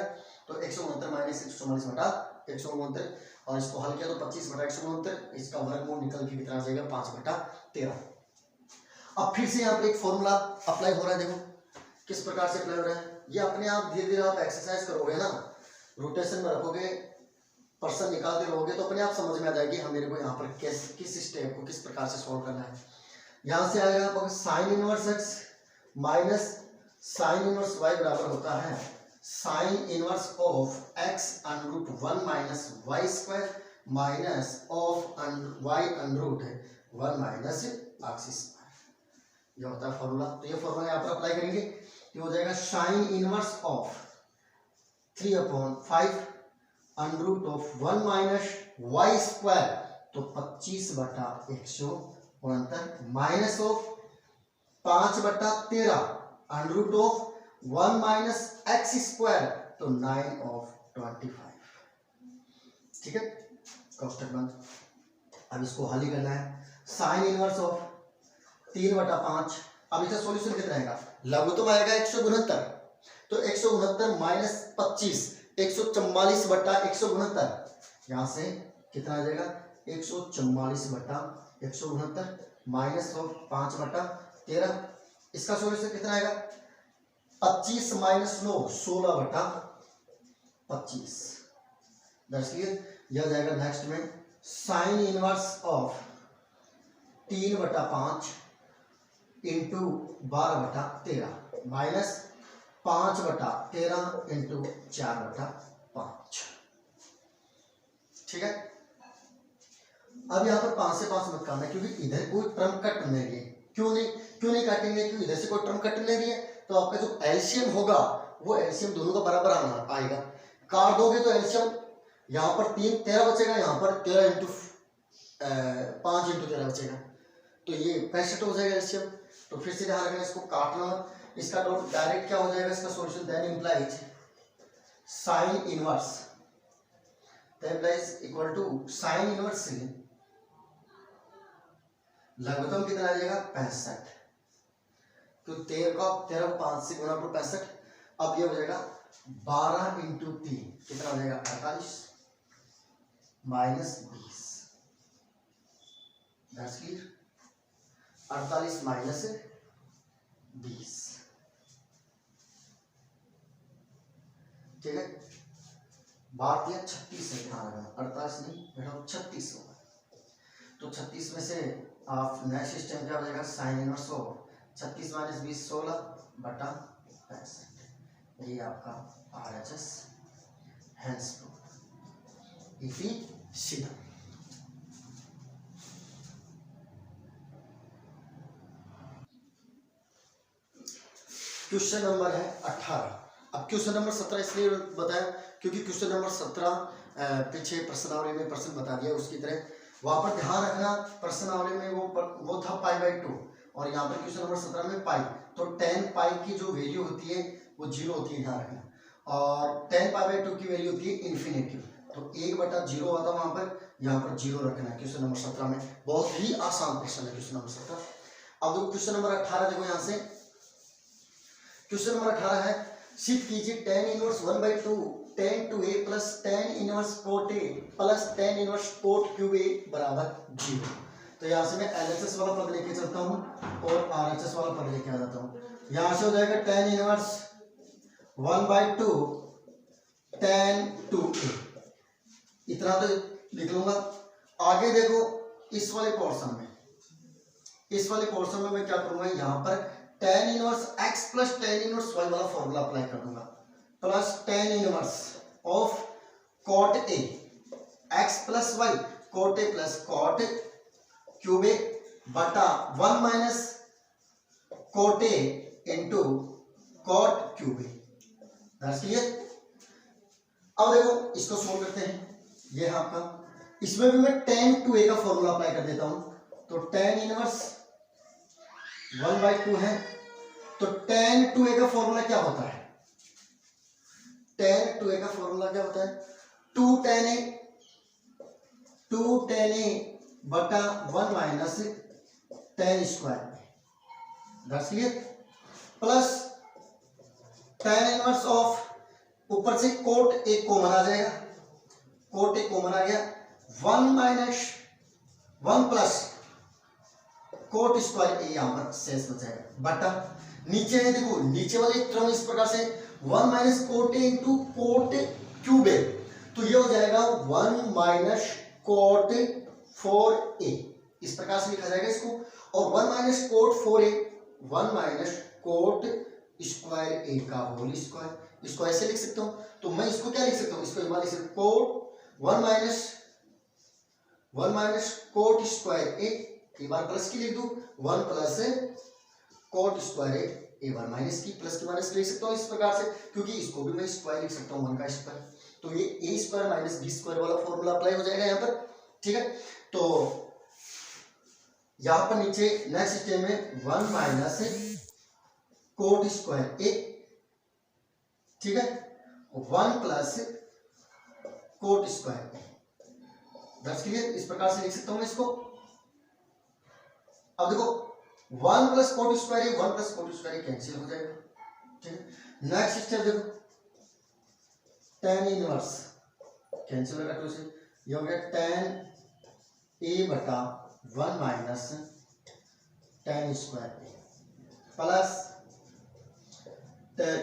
तो 169 माइनस 144/169 और इसको हल किया तो 25/169, इसका वर्गमूल निकल के कितना आ जाएगा 5/13। अब फिर से यहाँ पे एक फॉर्मूला अप्लाई हो रहा है, देखो किस प्रकार से अप्लाई हो रहा है। ये अपने आप धीरे धीरे आप एक्सरसाइज करोगे ना, रोटेशन में रखोगे, पर्सन निकालते रहोगे तो अपने आप समझ में आ जाएगी हम मेरे को यहाँ पर किस स्टेप को किस प्रकार से सॉल्व करना है। यहाँ से आएगा आपको sine inverse x minus sine inverse y बराबर होता है sine inverse of x √1 minus y square minus of y √1 minus x square, ये होता है फॉर्मूला। तो ये फॉर्मूला यहाँ पर अप्लाई करेंगे, ये हो जाएगा sine inverse of 3/5 √1 minus y square, तो 25/169 minus of 5/13 √1 minus x square, तो 9/25। ठीक है, कोष्टक बंद। अब इसको हल ही करना है, साइन इनवर्स ऑफ 3/5, अब इसका सॉल्यूशन कितना आएगा, लघुत्तम आएगा 169, तो 169 माइनस 25 144/169, यहाँ से कितना आ जाएगा 144/169 माइनस ऑफ 5/13, इसका सॉल्यूशन कितना आएगा 25 माइनस 9 16/25। That's clear. यह जाएगा नेक्स्ट में sign inverse of 3/5 into 12/13 minus 5/13 into 4/5। ठीक है, अब यहाँ पर 5 से 5 मत करना है, क्योंकि इधर कोई टर्म कट नहीं है। क्यों नहीं काटेंगे, क्योंकि इधर से कोई टर्म कट नहीं है, तो आपका जो एलसीएम होगा वो एलसीएम दोनों का बराबर आएगा। काट दोगे तो एलसीएम यहाँ पर 13 बचेगा, यहाँ पर 13 इंटू 5 इंटू 13 बचेगा, तो ये 65 हो जाएगा एलसीएम। तो फिर से ध्यान रखना, इसको काटना, इसका डायरेक्ट क्या हो जाएगा, इसका solution then implies sine inverse equal to sine inverse से लघुत्तम कितना आ जाएगा 65, तो 13 को 5 से गुणा 65। अब ये हो जाएगा 12 इंटू 3 कितना हो जाएगा 48 माइनस 20। That's clear, 48 minus 20। ठीक है, बात यह 36 है, ध्यान रखना 48 नहीं बेटा 36 होगा। तो 36 में से आप नया सिस्टम क्या हो जाएगा साइन इनवर्स ऑफ 36 माइनस 20 16/65, ये आपका RHS हैंस सीधा। क्वेश्चन नंबर है 18। अब क्वेश्चन नंबर 17 इसलिए बताया क्योंकि क्वेश्चन नंबर 17 पीछे प्रश्नावली में प्रश्न बता दिया उसकी तरह। वहां पर ध्यान रखना, प्रश्नावली में वो था π/2 और यहाँ पर क्वेश्चन नंबर 17 में पाई। तो tan पाई की जो वैल्यू होती है वो 0 होती है, ध्यान रखना। और tan π/2 की वैल्यू होती है इन्फिनेटिव। तो 1/0 आता है वहां पर, यहाँ पर 0 रखना है क्वेश्चन नंबर 17 में। बहुत ही आसान क्वेश्चन है क्वेश्चन नंबर 17। अब देखो क्वेश्चन नंबर 18 देखो यहाँ से। क्वेश्चन नंबर 18 है, सिद्ध कीजिए tan inverse 1/2 tan 2a plus tan inverse cot a plus tan inverse cot cube a बराबर 0। तो यहाँ से मैं LHS वाला पद लेके चलता हूँ और RHS वाला पद लेके आ जाता हूँ। यहाँ से हो जाएगा tan इनवर्स 1/2 tan 2a, इतना तो लिख लूंगा। आगे देखो इस वाले पोर्शन में, इस वाले पोर्शन में मैं क्या करूंगा, यहाँ पर tan inverse x plus tan inverse y वाला फॉर्मूला अप्लाई कर दूंगा, plus tan inverse of cot a x plus y cot a plus cot cube a बटा 1 minus cot a into cot cube a। That's clear. अब देखो इसको solve करते हैं। ये है आपका, इसमें भी मैं tan 2a का फॉर्मूला अप्लाई कर देता हूं। तो tan इनवर्स 1/2 है, तो tan 2a का फॉर्मूला क्या होता है, tan 2a का फॉर्मूला क्या होता है, 2 tan a बटा 1 minus tan square, that's clear, plus tan inverse of, ऊपर से cot a कॉमन आ जाएगा, cot a कॉमन आ गया, 1 minus 1 plus cot square a यहां पर शेष बचेगा, बटा नीचे है देखो, नीचे वाले टर्म इस प्रकार से 1 minus cot a into cot cube a, तो ये हो जाएगा 1 माइनस cot 4a, इस प्रकार से लिखा जाएगा इसको। और 1 minus cot 4a 1 minus cot square a का होल स्क्वायर, इसको ऐसे लिख सकता हूं। तो मैं इसको क्या लिख सकता हूं, इसको लिख सकता हूं cot 1 minus cot square a, एक बार प्लस की लिख दूं, 1 प्लस cot स्क्वायर a, एक बार माइनस की, प्लस की माइनस लिख सकता हूं इस प्रकार से, क्योंकि इसको भी मैं स्क्वायर लिख सकता हूं 1 का स्क्वायर। तो ये a square minus b square वाला फॉर्मूला अप्लाई हो जाएगा यहाँ पर, ठीक है। तो यहाँ पर नीचे नेक्स्ट स्टेप में 1 माइनस cot स्क्वायर a, ठीक है, 1 plus cot square a, that's clear. इस प्रकार से लिख सकता हूं मैं इसको। अब देखो 1 plus cot square a 1 plus cot square a cancel हो जाएगा, ठीक है। नेक्स्ट स्टेप देखो, tan इनवर्स कैंसिल हो जाएगा, तो ये हो गया tan a बटा 1 minus tan square a plus tan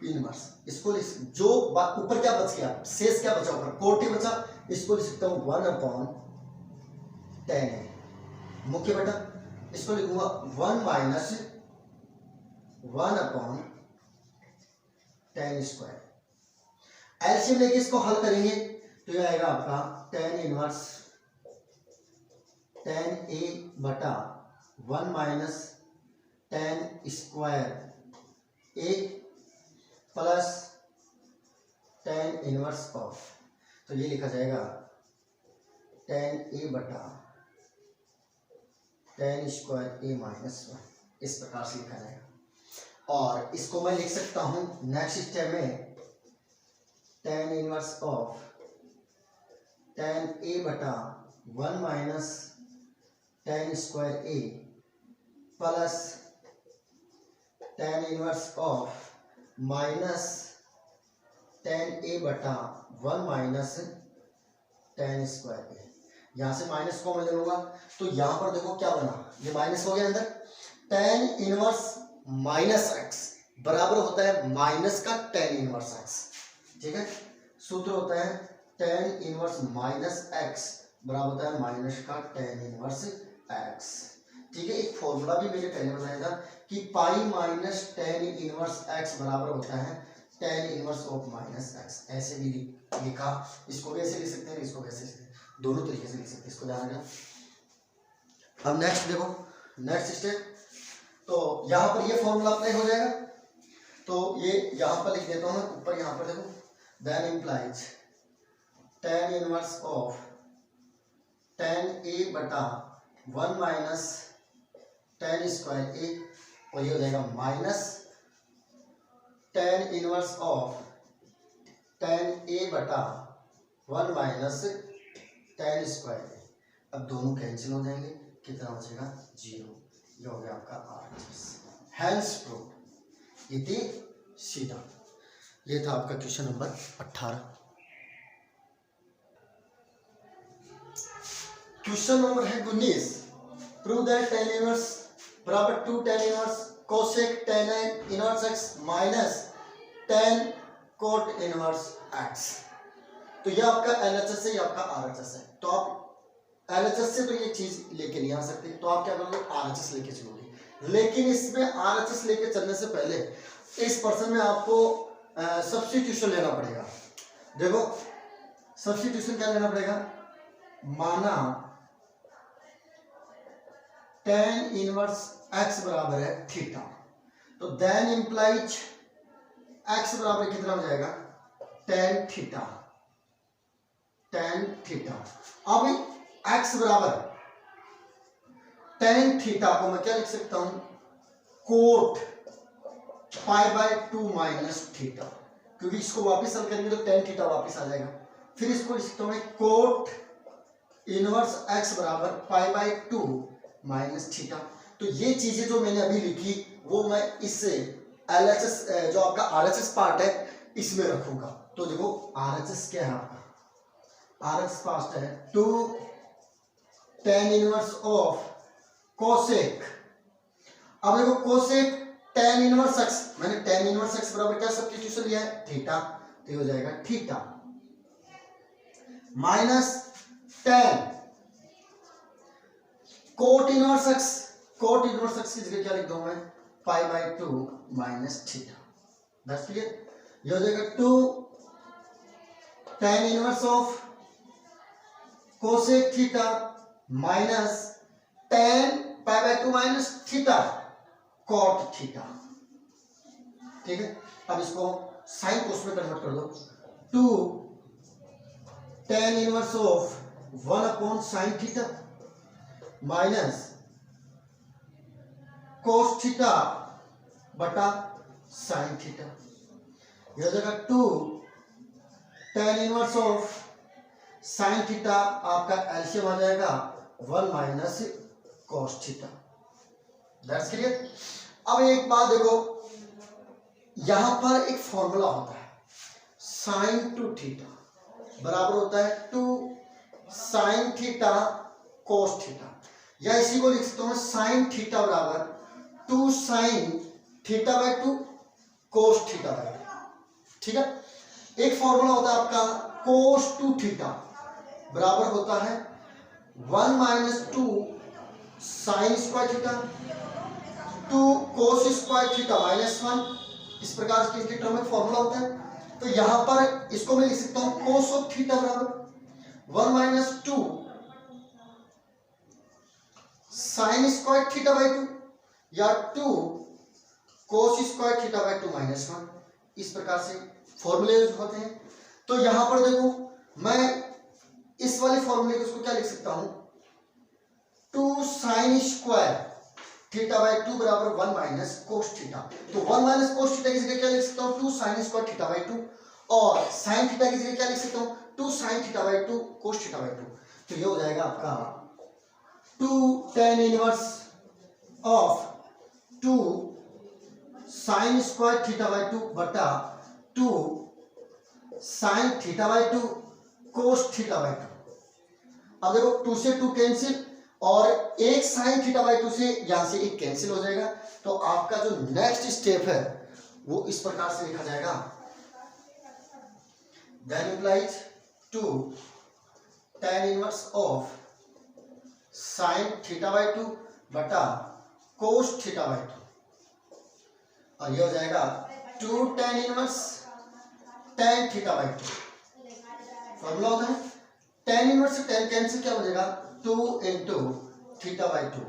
inverse, इसको जो ऊपर क्या बच गया, शेष क्या बचा, ऊपर cot a बचा, इसको लिख सकता हूं 1 अपॉन tan a, मुख्य बटा, इसको लिखूंगा 1 minus 1 upon tan square. LCM लेके इसको हल करेंगे तो ये आएगा आपका tan इनवर्स tan a बटा 1 minus tan square a plus tan inverse of, तो ये लिखा जाएगा tan a बटा tan स्क्वायर a माइनस 1, इस प्रकार से लिखा जाएगा। और इसको मैं लिख सकता हूं नेक्स्ट स्टेप में tan inverse of tan a बटा 1 minus tan square a plus tan inverse of minus tan a बटा 1 माइनस tan स्क्वायर a, यहां से माइनस को मैं ले लूंगा, तो यहां पर देखो क्या बना, ये माइनस हो गया अंदर, tan इनवर्स माइनस x बराबर होता है माइनस का tan इनवर्स x, ठीक है। सूत्र होता है tan इनवर्स माइनस x बराबर होता है माइनस का tan इनवर्स x, ठीक है। एक फॉर्मूला भी मैंने पहले बताया था कि pi minus tan inverse x बराबर होता है tan inverse of minus x, ऐसे भी लिखा, इसको भी ऐसे लिख सकते हैं, इसको कैसे, दोनों तरीके से लिख सकते हैं, इसको ध्यान रखना। अब नेक्स्ट देखो, नेक्स्ट स्टेप, तो यहां पर ये फॉर्मूला अप्लाई हो जाएगा, तो ये यहाँ पर लिख देता हूँ मैं, ऊपर यहाँ पर देखो, then implies tan inverse of tan a बटा 1 माइनस tan स्क्वायर a, और ये हो जाएगा minus tan inverse of tan a बटा 1 माइनस tan स्क्वायर a। अब दोनों कैंसिल हो जाएंगे, कितना बचेगा 0। ये हो गया आपका RHS। हैंस प्रूव इति सीधा। ये था आपका क्वेश्चन नंबर 18। क्वेश्चन नंबर है 19। प्रूव दैट tan इनवर्स बराबर 2 tan inverse cosec tan inverse x minus tan cot inverse x। तो ये आपका LHS है, ये आपका RHS है। तो आप LHS से तो ये चीज लेके नहीं आ सकते, तो आप क्या करोगे RHS लेके चलोगे। लेकिन इसमें RHS लेके चलने से पहले इस पर्सन में आपको सब्स्टिट्यूशन लेना पड़ेगा। देखो सब्स्टिट्यूशन क्या लेना पड़ेगा, माना tan इनवर्स x बराबर है थीटा, तो देन इंप्लाइज x बराबर कितना हो जाएगा tan थीटा। tan थीटा, अब x बराबर tan थीटा को मैं क्या लिख सकता हूं, coat pi by 2 minus theta, क्योंकि इसको वापस हल करेंगे तो tan थीटा वापस आ जाएगा। फिर इसको लिख सकता हूं कोट इनवर्स x बराबर पाई बाय 2 माइनस थीटा। तो ये चीजें जो मैंने अभी लिखी वो मैं इससे LHS जो आपका RHS पार्ट है इसमें रखूंगा। तो देखो RHS क्या है आपका, RHS पार्ट है 2 tan इनवर्स ऑफ कोसेक। अब देखो कोसेक tan इनवर्स x, मैंने tan इनवर्स x बराबर क्या सब्स्टिट्यूशन लिया है थीटा, तो ये हो जाएगा theta minus tan cot inverse x। Cot inverse x की जगह क्या लिख दूं मैं pi by 2 minus theta. That's clear. ये हो जाएगा 2 tan inverse of cosec theta minus tan pi by 2 minus theta cot theta. ठीक है, अब इसको साइन कोस में कन्वर्ट कर दो। 2 tan inverse of 1 upon sine theta minus cos theta बटा साइन थीटा। यह हो जाएगा 2 tan inverse of sine theta, आपका एलसीएम आ जाएगा 1 minus cos theta. That's clear. अब एक बात देखो, यहां पर एक फॉर्मूला होता है साइन टू थीटा बराबर होता है 2 साइन थीटा कोस थीटा, या इसी को लिख सकता हूं साइन थीटा बराबर 2 sign theta by 2 cos theta by 2। ठीक है, एक फॉर्मूला होता है आपका कोस टू थीटा बराबर होता है 1 minus 2 sine square theta 2 cos square theta minus 1। इस प्रकार से इसके टर्म में फॉर्मूला होता है। तो यहां पर इसको मैं लिख सकता हूं कोस ऑफ थीटा बराबर 1 minus 2 sine square theta by 2 या 2 cos square theta by 2 minus 1। इस प्रकार से फॉर्मूले यूज होते हैं। तो यहां पर देखो मैं इस वाले फॉर्मूले को इसको क्या लिख सकता हूं 2 साइन स्क्वायर थीटा बाय 2 बराबर 1 माइनस कोस थीटा। तो 1 माइनस कोस थीटा की जगह क्या लिख सकता हूं 2 साइन स्क्वायर थीटा बाय 2, और साइन थीटा की जगह क्या लिख सकता हूं 2 sign theta by 2 cos theta by 2। तो ये हो जाएगा आपका 2 tan inverse of 2 sine square theta by 2 बटा 2 sign theta by 2 cos theta by 2। अब देखो 2 से 2 कैंसिल, और एक साइन थीटा बाय 2 से यहां से एक कैंसिल हो जाएगा। तो आपका जो नेक्स्ट स्टेप है वो इस प्रकार से लिखा जाएगा, then implies 2 tan inverse of sine theta by 2 बटा कोस थीटा बाय 2, और ये हो जाएगा 2 tan inverse tan theta by 2। Formula होता है tan इनवर्स से tan कैंसिल, क्या हो जाएगा 2 इंटू थीटा बाय 2,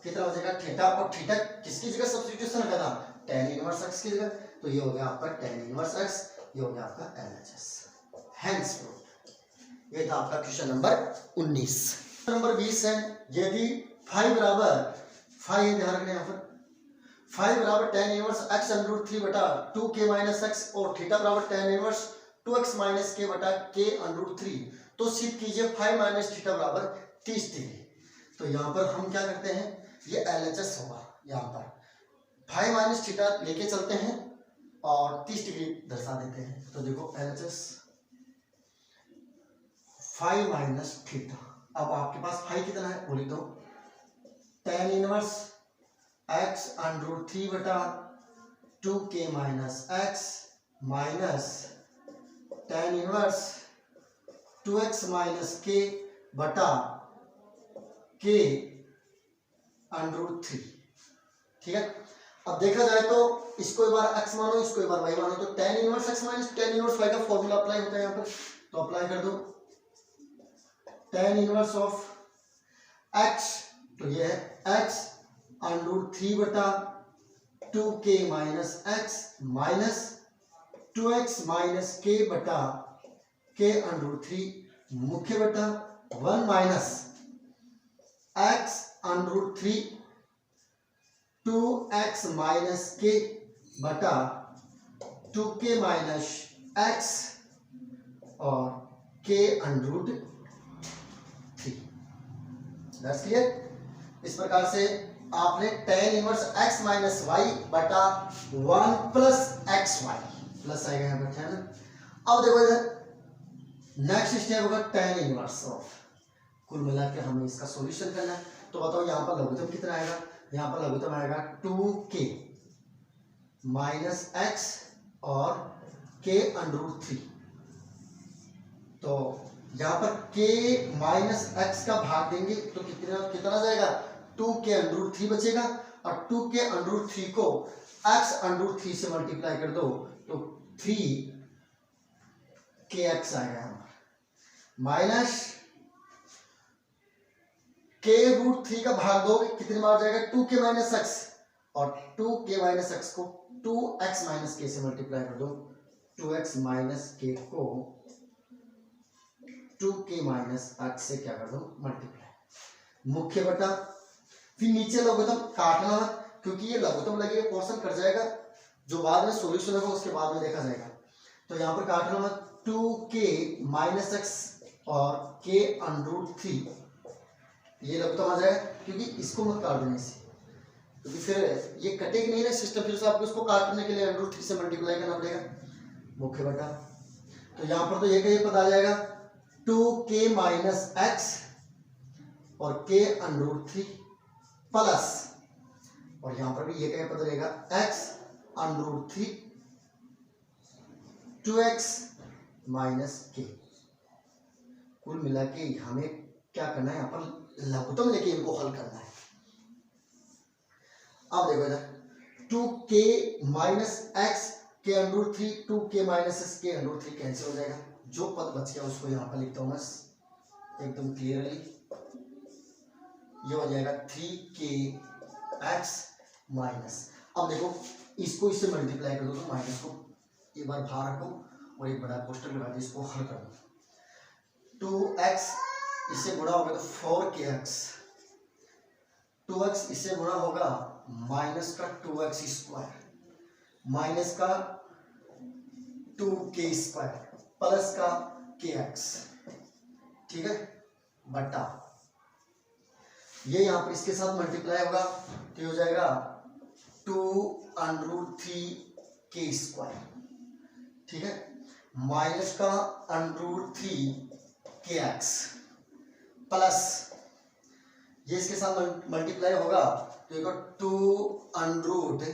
कितना हो जाएगा थीटा, और थीटा किसकी जगह सब्स्टिट्यूशन रखा था tan इनवर्स x की जगह, तो तो ये हो गया आपका tan इनवर्स x, ये हो गया आपका LHS। Hence proof. ये था आपका क्वेश्चन नंबर 19। नंबर 20 है, यदि फाई बराबर, फाई ध्यान रखना यहाँ पर, फाई बराबर tan इनवर्स x अंडर 3 बटा 2k माइनस x और थीटा बराबर tan inverse 2x minus k बटा k अंडर 3, तो सिद्ध कीजिए फाई माइनस थीटा बराबर 30 डिग्री। तो यहाँ पर हम क्या करते हैं, ये LHS होगा, यहाँ पर फाई माइनस थीटा लेके चलते हैं और 30 डिग्री दर्शा देते हैं। तो देखो LHS फाई माइनस थीटा, अब आपके पास फाई कितना है बोली तो tan इनवर्स x अंडर 3 बटा 2k minus x minus tan inverse 2x minus k बटा k अंडर 3। ठीक है, अब देखा जाए तो इसको एक बार x मानो, इसको एक बार y मानो, तो tan inverse x minus tan inverse y का फॉर्मूला अप्लाई होता है यहाँ पर, तो अप्लाई कर दो। tan इनवर्स ऑफ x, तो ये है x अंडर 3 बटा 2k minus x minus 2x minus k बटा k अंडर 3 मुख्य बटा 1 minus x under 3 2x minus k बटा 2k माइनस x और k अंडर 3। That's clear. इस प्रकार से आपने tan inverse x minus y बटा 1 प्लस एक्स वाई, प्लस आएगा यहाँ पर, है ना। अब देखो इधर नेक्स्ट स्टेप होगा tan इनवर्स ऑफ, कुल मिला के हमें इसका सॉल्यूशन करना है। तो बताओ यहाँ पर लघुत्तम कितना आएगा, यहाँ पर लघुत्तम आएगा 2k माइनस x और k अंडर 3। तो यहाँ पर k माइनस x का भाग देंगे तो कितना जाएगा, 2k अंडर 3 बचेगा, और 2k अंडर 3 को x अंडर 3 से मल्टीप्लाई कर दो तो 3kx आएगा हमारा, माइनस k रूट 3 का भाग दोगे कितने बार जाएगा, 2k माइनस x, और 2k माइनस x को 2x माइनस k से मल्टीप्लाई कर दो, 2x माइनस k को 2k माइनस x से क्या कर दो, मल्टीप्लाई, मुख्य बटा, फिर नीचे लघुत्तम काटना, क्योंकि ये लघुत्तम लगे पोर्शन कट जाएगा, जो बाद में सॉल्यूशन होगा उसके बाद में देखा जाएगा। तो यहाँ पर काटना 2k माइनस x और k अंडर 3, ये लघुत्तम आ जाएगा, क्योंकि इसको मत काट देने से, क्योंकि फिर ये कटेगी नहीं ना सिस्टम, फिर से आपको इसको काटने के लिए अंडर 3 से मल्टीप्लाई करना पड़ेगा, मुख्य बटा। तो यहाँ पर तो ये पता आ जाएगा 2k माइनस x और k अंडर 3 प्लस, और यहां पर भी ये क्या पता रहेगा, x under 3 2x minus k। कुल मिला के हमें क्या करना है, यहाँ पर लघुत्तम लेके इनको हल करना है। अब देखो इधर 2k minus x k under 3 2k minus x k under 3 cancel हो जाएगा, जो पद बच गया उसको यहाँ पर लिखता हूँ मैं एकदम क्लियरली, ये हो जाएगा 3kx माइनस, अब देखो इसको इससे मल्टीप्लाई कर दो तो माइनस को एक बार बाहर रखो और एक बड़ा पोस्टर लगा दो, इसको हल कर दो, 2x इससे गुणा होगा तो 4kx, 2x इससे गुणा होगा माइनस का 2x स्क्वायर, माइनस का 2k स्क्वायर प्लस का kx, ठीक है, बटा ये यहाँ पर इसके साथ मल्टीप्लाई होगा तो हो जाएगा 2 अंडर 3k स्क्वायर, ठीक है, माइनस का अंडर 3kx प्लस ये इसके साथ मल्टीप्लाई होगा तो देखो 2 अंडर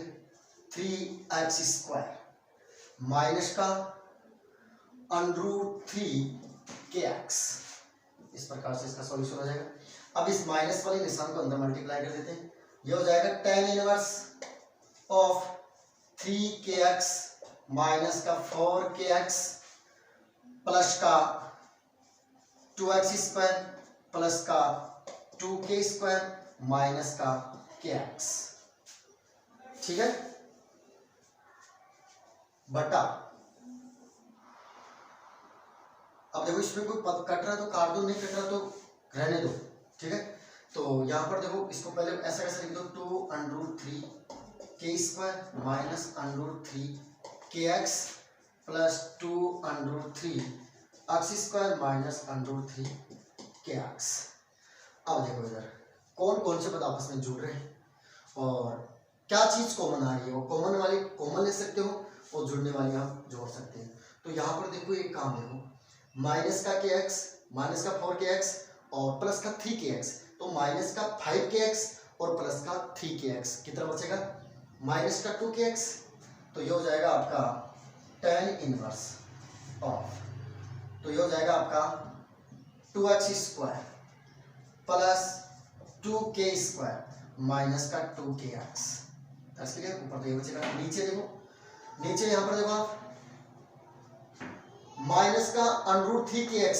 3x स्क्वायर माइनस का अंडर 3kx, इस प्रकार से इसका सॉल्यूशन हो जाएगा। अब इस माइनस वाले निशान को अंदर मल्टीप्लाई कर देते हैं, ये हो जाएगा tan inverse of 3kx minus का 4kx प्लस का 2x स्क्वायर प्लस का 2k स्क्वायर माइनस का kx, ठीक है। बटा, अब देखो इसमें कोई पद कट रहा है तो काट दो, नहीं कट रहा तो रहने दो, ठीक है। तो यहाँ पर देखो इसको पहले ऐसा कैसे लिख दो, 2√3 के स्क्वायर माइनस √3 के x plus 2√3 x square minus √3 के एक्स। अब देखो इधर कौन कौन से पद आपस में जुड़ रहे हैं और क्या चीज कॉमन आ रही है, वो कॉमन वाली कॉमन ले सकते हो और जुड़ने वाली आप जोड़ सकते हैं। तो यहाँ पर देखो एक काम देखो, माइनस का के एक्स, माइनस का 4 के और प्लस का 3 तो माइनस का 5 और प्लस का 3 कितना बचेगा, माइनस का 2 तो ये हो जाएगा आपका tan इनवर्स ऑफ, तो ये हो जाएगा आपका 2x² प्लस 2k² माइनस का 2kx। ऊपर तो ये बचेगा, नीचे देखो, नीचे यहाँ पर देखो आप माइनस का √3kx,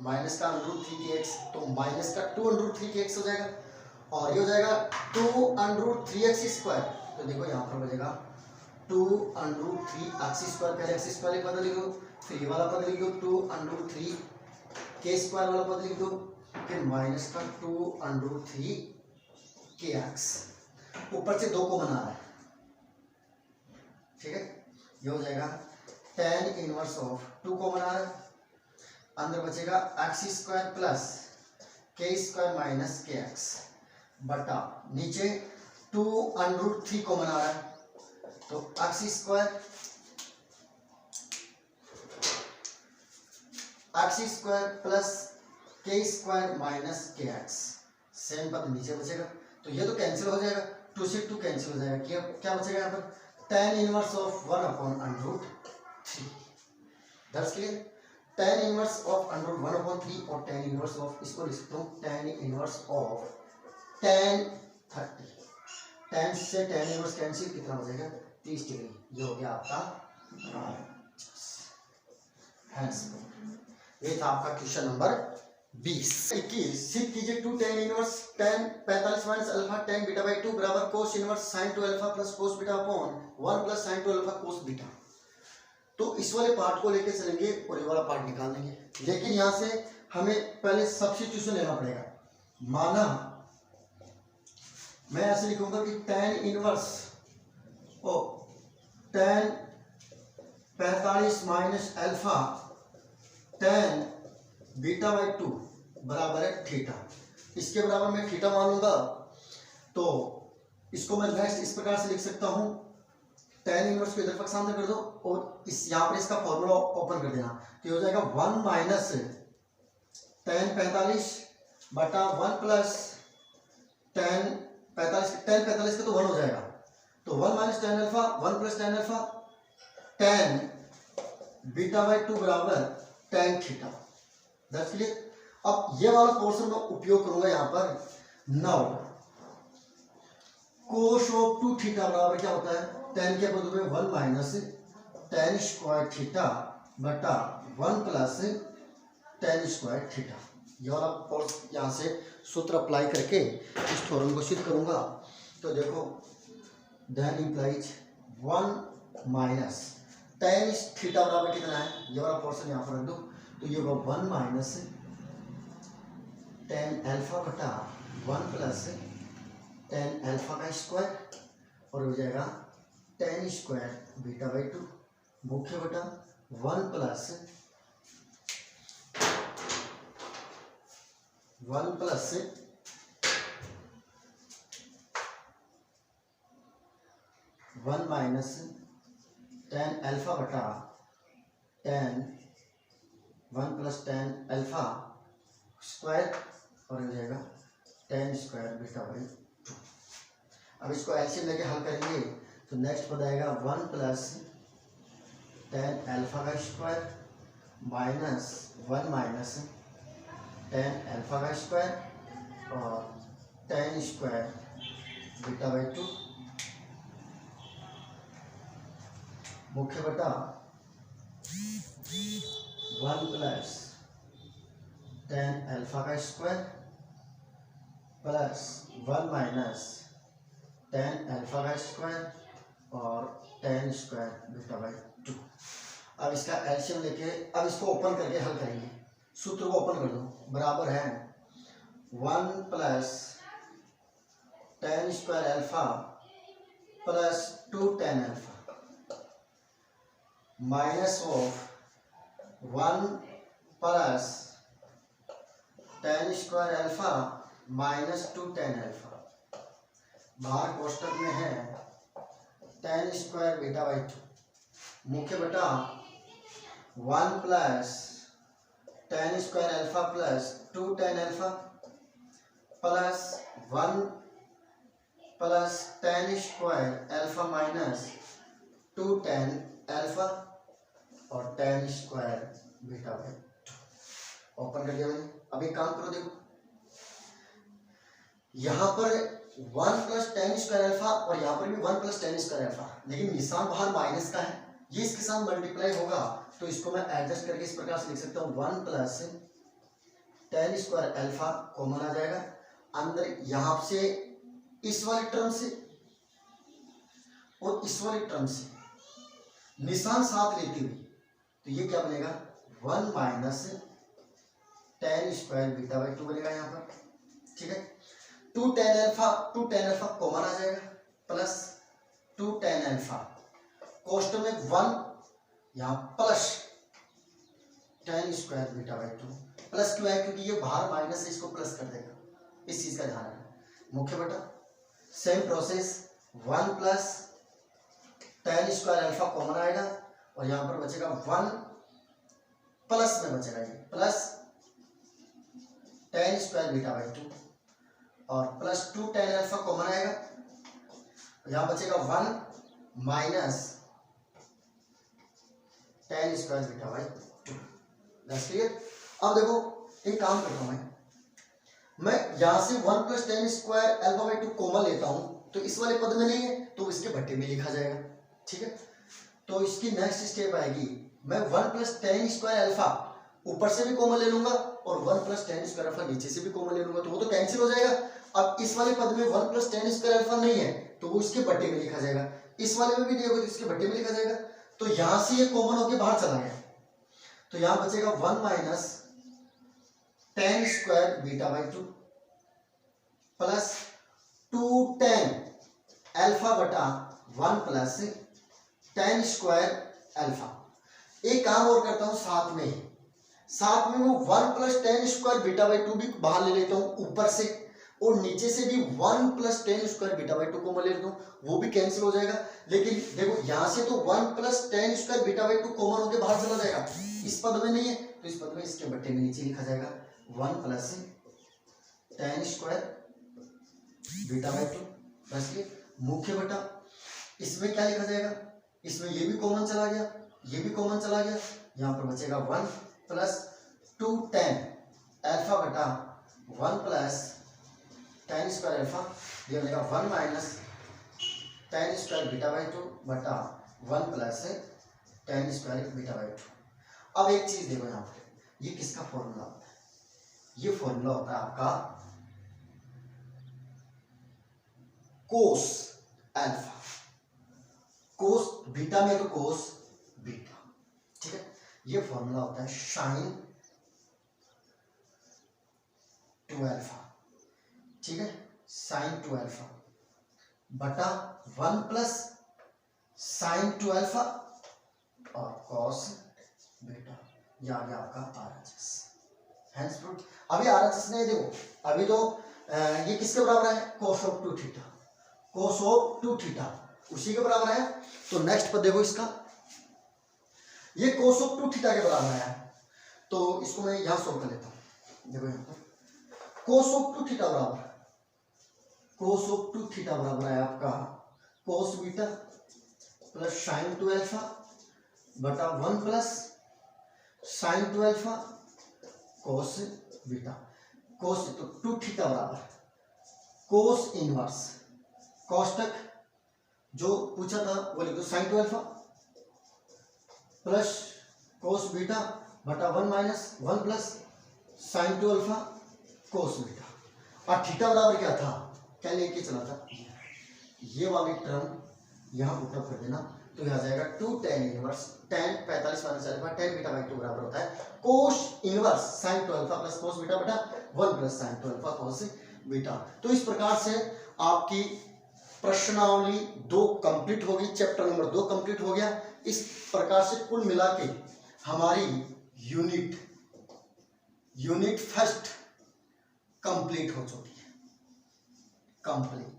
माइनस का √3kx तो माइनस का 2√3kx हो जाएगा और ये हो जाएगा 2√3x²। तो देखो यहाँ पर बचेगा 2√3x², पहले x² पद लिख दो, फिर ये वाला पद लिख दो 2√3k² वाला पद लिख दो, फिर माइनस का 2√3kx, ऊपर से 2 को बना रहा है, ठीक है। ये हो जाएगा tan इनवर्स ऑफ 2 को बना रहा है, अंदर बचेगा x² plus k² minus kx बटा नीचे 2√3 को बना रहा है, तो x² plus k² minus kx, same पद नीचे बचेगा, तो ये तो कैंसिल हो जाएगा, 2 से 2 कैंसिल हो जाएगा, क्या बचेगा यहाँ पर tan inverse of 1/√3। That's clear, tan inverse of √1/3 और tan इनवर्स ऑफ, इसको लिख सकता हूँ tan inverse of tan 30, tan से tan इनवर्स कैंसिल, कितना हो जाएगा 30 डिग्री, ये हो गया आपका आंसर। ये था आपका क्वेश्चन नंबर 20। 21 सिद्ध कीजिए 2 tan inverse tan 45 minus alpha tan बीटा/2 बराबर cos inverse sin 2 alpha plus cos beta upon 1 plus sin 2 alpha cos beta. तो इस वाले पार्ट को लेके चलेंगे और ये वाला पार्ट निकाल देंगे, लेकिन यहाँ से हमें पहले सब्स्टिट्यूशन लेना पड़ेगा। माना मैं ऐसे लिखूंगा कि tan इनवर्स ओ tan 45 माइनस अल्फा tan बीटा/2 बराबर है थीटा, इसके बराबर मैं थीटा मान लूंगा, तो इसको मैं नेक्स्ट इस प्रकार से लिख सकता हूं, tan इनवर्स को इधर पक्ष सामने कर दो और इस यहाँ पर इसका फॉर्मूला ओपन कर देना, तो हो जाएगा 1 माइनस tan 45 बटा 1 प्लस tan 45 का तो 1 हो जाएगा, तो 1 minus tan alpha 1 plus tan alpha tan बीटा/2 बराबर tan थीटा। That's clear. अब ये वाला पोर्शन मैं उपयोग करूंगा यहाँ पर। नाउ कोस ऑफ 2 थीटा बराबर क्या होता है, tan के बदले में 1 माइनस tan स्क्वायर थीटा बटा 1 प्लस tan स्क्वायर थीटा। ये वाला पोर्शन यहाँ से सूत्र अप्लाई करके इस थ्योरम को सिद्ध करूंगा। तो देखो then implies 1 minus tan theta बराबर कितना है, ये वाला पोर्शन यहाँ पर रख दो, तो ये होगा 1 माइनस tan अल्फा बटा 1 प्लस tan अल्फा का स्क्वायर और हो जाएगा tan स्क्वायर बीटा/2 मुख्य बटा 1 प्लस 1 माइनस tan अल्फा बटा tan 1 plus tan alpha square और हो जाएगा tan स्क्वायर बीटा/2। अब इसको एलसीएम लेके हल करेंगे तो नेक्स्ट पद आएगा 1 प्लस tan अल्फा का square minus 1 minus tan alpha का स्क्वायर और tan स्क्वायर बीटा/2 मुख्य बटा 1 प्लस tan अल्फा का square plus 1 minus tan alpha का स्क्वायर और tan स्क्वायर बीटा/2। 2। अब इसका एलसीएम लेके अब इसको ओपन करके हल करेंगे। सूत्र को ओपन कर दो, बराबर है 1 plus tan square alpha plus 2 tan alpha minus of 1 plus tan square alpha minus 2 tan alpha. बाहर कोष्टक में है tan स्क्वायर बीटा बाई 2 मुख्य बटा 1 plus tan square alpha plus 2 tan alpha plus 1 plus tan square alpha minus 2 tan alpha और tan square beta by 2 open कर दिया मैंने। अब एक काम करो, देखो यहां पर 1 प्लस tan स्क्वायर अल्फा और यहां पर भी 1 प्लस tan स्क्वायर अल्फा, लेकिन निशान बाहर माइनस का है, ये इसके साथ मल्टीप्लाई होगा तो इसको मैं एडजस्ट करके इस प्रकार से लिख सकता हूँ 1 plus tan square alpha common आ जाएगा अंदर, यहां से इस वाली टर्म से और इस वाली टर्म से निशान साथ लेते हुए, तो ये क्या बनेगा 1 minus tan square beta by 2 बनेगा यहाँ पर, ठीक है। 2 tan अल्फा कॉमन आ जाएगा प्लस 2 tan अल्फा, कोष्ट में 1 यहाँ plus tan square beta by 2 plus क्यों है, क्योंकि ये बाहर माइनस है, इसको प्लस कर देगा, इस चीज का ध्यान रखना। मुख्य बटा same process 1 plus tan square alpha common आएगा और यहाँ पर बचेगा 1 प्लस में बचेगा ये plus tan square beta by 2 और प्लस 2 tan अल्फा कॉमन आएगा, यहाँ बचेगा 1 minus tan square beta by 2। That's clear. अब देखो एक काम करता हूँ, मैं यहां से 1 plus tan square alpha by 2 common लेता हूं, तो इस वाले पद में नहीं है तो इसके भट्टे में लिखा जाएगा, ठीक है। तो इसकी नेक्स्ट स्टेप आएगी, मैं 1 प्लस tan स्क्वायर अल्फा ऊपर से भी कॉमन ले लूंगा और 1 प्लस tan स्क्वायर अल्फा नीचे से भी कॉमन ले लूंगा, तो वो तो कैंसिल हो जाएगा। अब इस वाले पद में 1 प्लस tan स्क्वायर अल्फा नहीं है तो वो इसके भट्टे में लिखा जाएगा, इस वाले में भी नहीं होगा तो इसके भट्टे में लिखा जाएगा। तो यहां से ये कॉमन होकर बाहर चला गया, तो यहां बचेगा 1 minus tan square beta by 2 plus 2 tan alpha बटा 1 प्लस tan स्क्वायर अल्फा। एक काम और करता हूं साथ में मैं 1 plus tan square beta by 2 भी बाहर ले लेता हूं ऊपर से, और नीचे से भी 1 plus tan square beta by 2 को मैं ले लेता हूं, वो भी कैंसिल हो जाएगा। लेकिन देखो यहां से तो 1 plus tan square beta by 2 common होकर बाहर चला जाएगा, इस पद में नहीं है तो इस पद में इसके बट्टे में नीचे लिखा जाएगा 1 plus tan square beta by 2। बस ये मुख्य बटा, इसमें क्या लिखा जाएगा, इसमें ये भी कॉमन चला गया, ये भी कॉमन चला गया, यहाँ पर बचेगा 1 प्लस 2 tan अल्फा बटा 1 प्लस tan स्क्वायर अल्फा, ये बनेगा 1 minus tan square beta by 2 बटा 1 plus tan square beta by 2। अब एक चीज देखो यहाँ पर, ये किसका फॉर्मूला होता है, ये फॉर्मूला होता है आपका कोस अल्फा, कोस बीटा में तो कोस बीटा, ठीक है। ये फॉर्मूला होता है साइन 2 अल्फा, ठीक है, साइन 2 अल्फा बटा 1 प्लस साइन 2 अल्फा और कॉस बीटा, ये आ गया आपका आरएचएस। हैंस फ्रूट अभी आरएचएस नहीं, देखो अभी तो ये किसके बराबर है, cos of 2 theta, cos of 2 theta उसी के बराबर है। तो नेक्स्ट पर देखो इसका, ये कोस ऑफ 2 थीटा के बराबर है, तो इसको मैं यहां सोल्व कर लेता हूं। देखो यहां पर कोस ऑफ 2 थीटा बराबर, कोस ऑफ 2 थीटा बराबर है आपका cos beta plus sine 2 alpha बटा 1 plus sine 2 alpha cos beta, cos तो 2 थीटा बराबर कोस इनवर्स, कोष्टक जो पूछा था वो लिख दो, sine 2 alpha plus cos beta बटा 1 minus 1 plus sine 2 alpha cos beta. और थीटा बराबर क्या था, क्या लेके चला था, ये वाली टर्म यहाँ पुटअप कर देना, तो यह आ जाएगा 2 tan inverse tan 45 minus alpha tan beta by 2 बराबर होता है cos inverse sin 2 alpha plus cos beta बटा 1 plus sin 2 alpha cos beta. तो इस प्रकार से आपकी प्रश्नावली 2 कंप्लीट होगी, चैप्टर नंबर 2 कंप्लीट हो गया। इस प्रकार से कुल मिला के हमारी यूनिट फर्स्ट कंप्लीट हो चुकी है, कंप्लीट।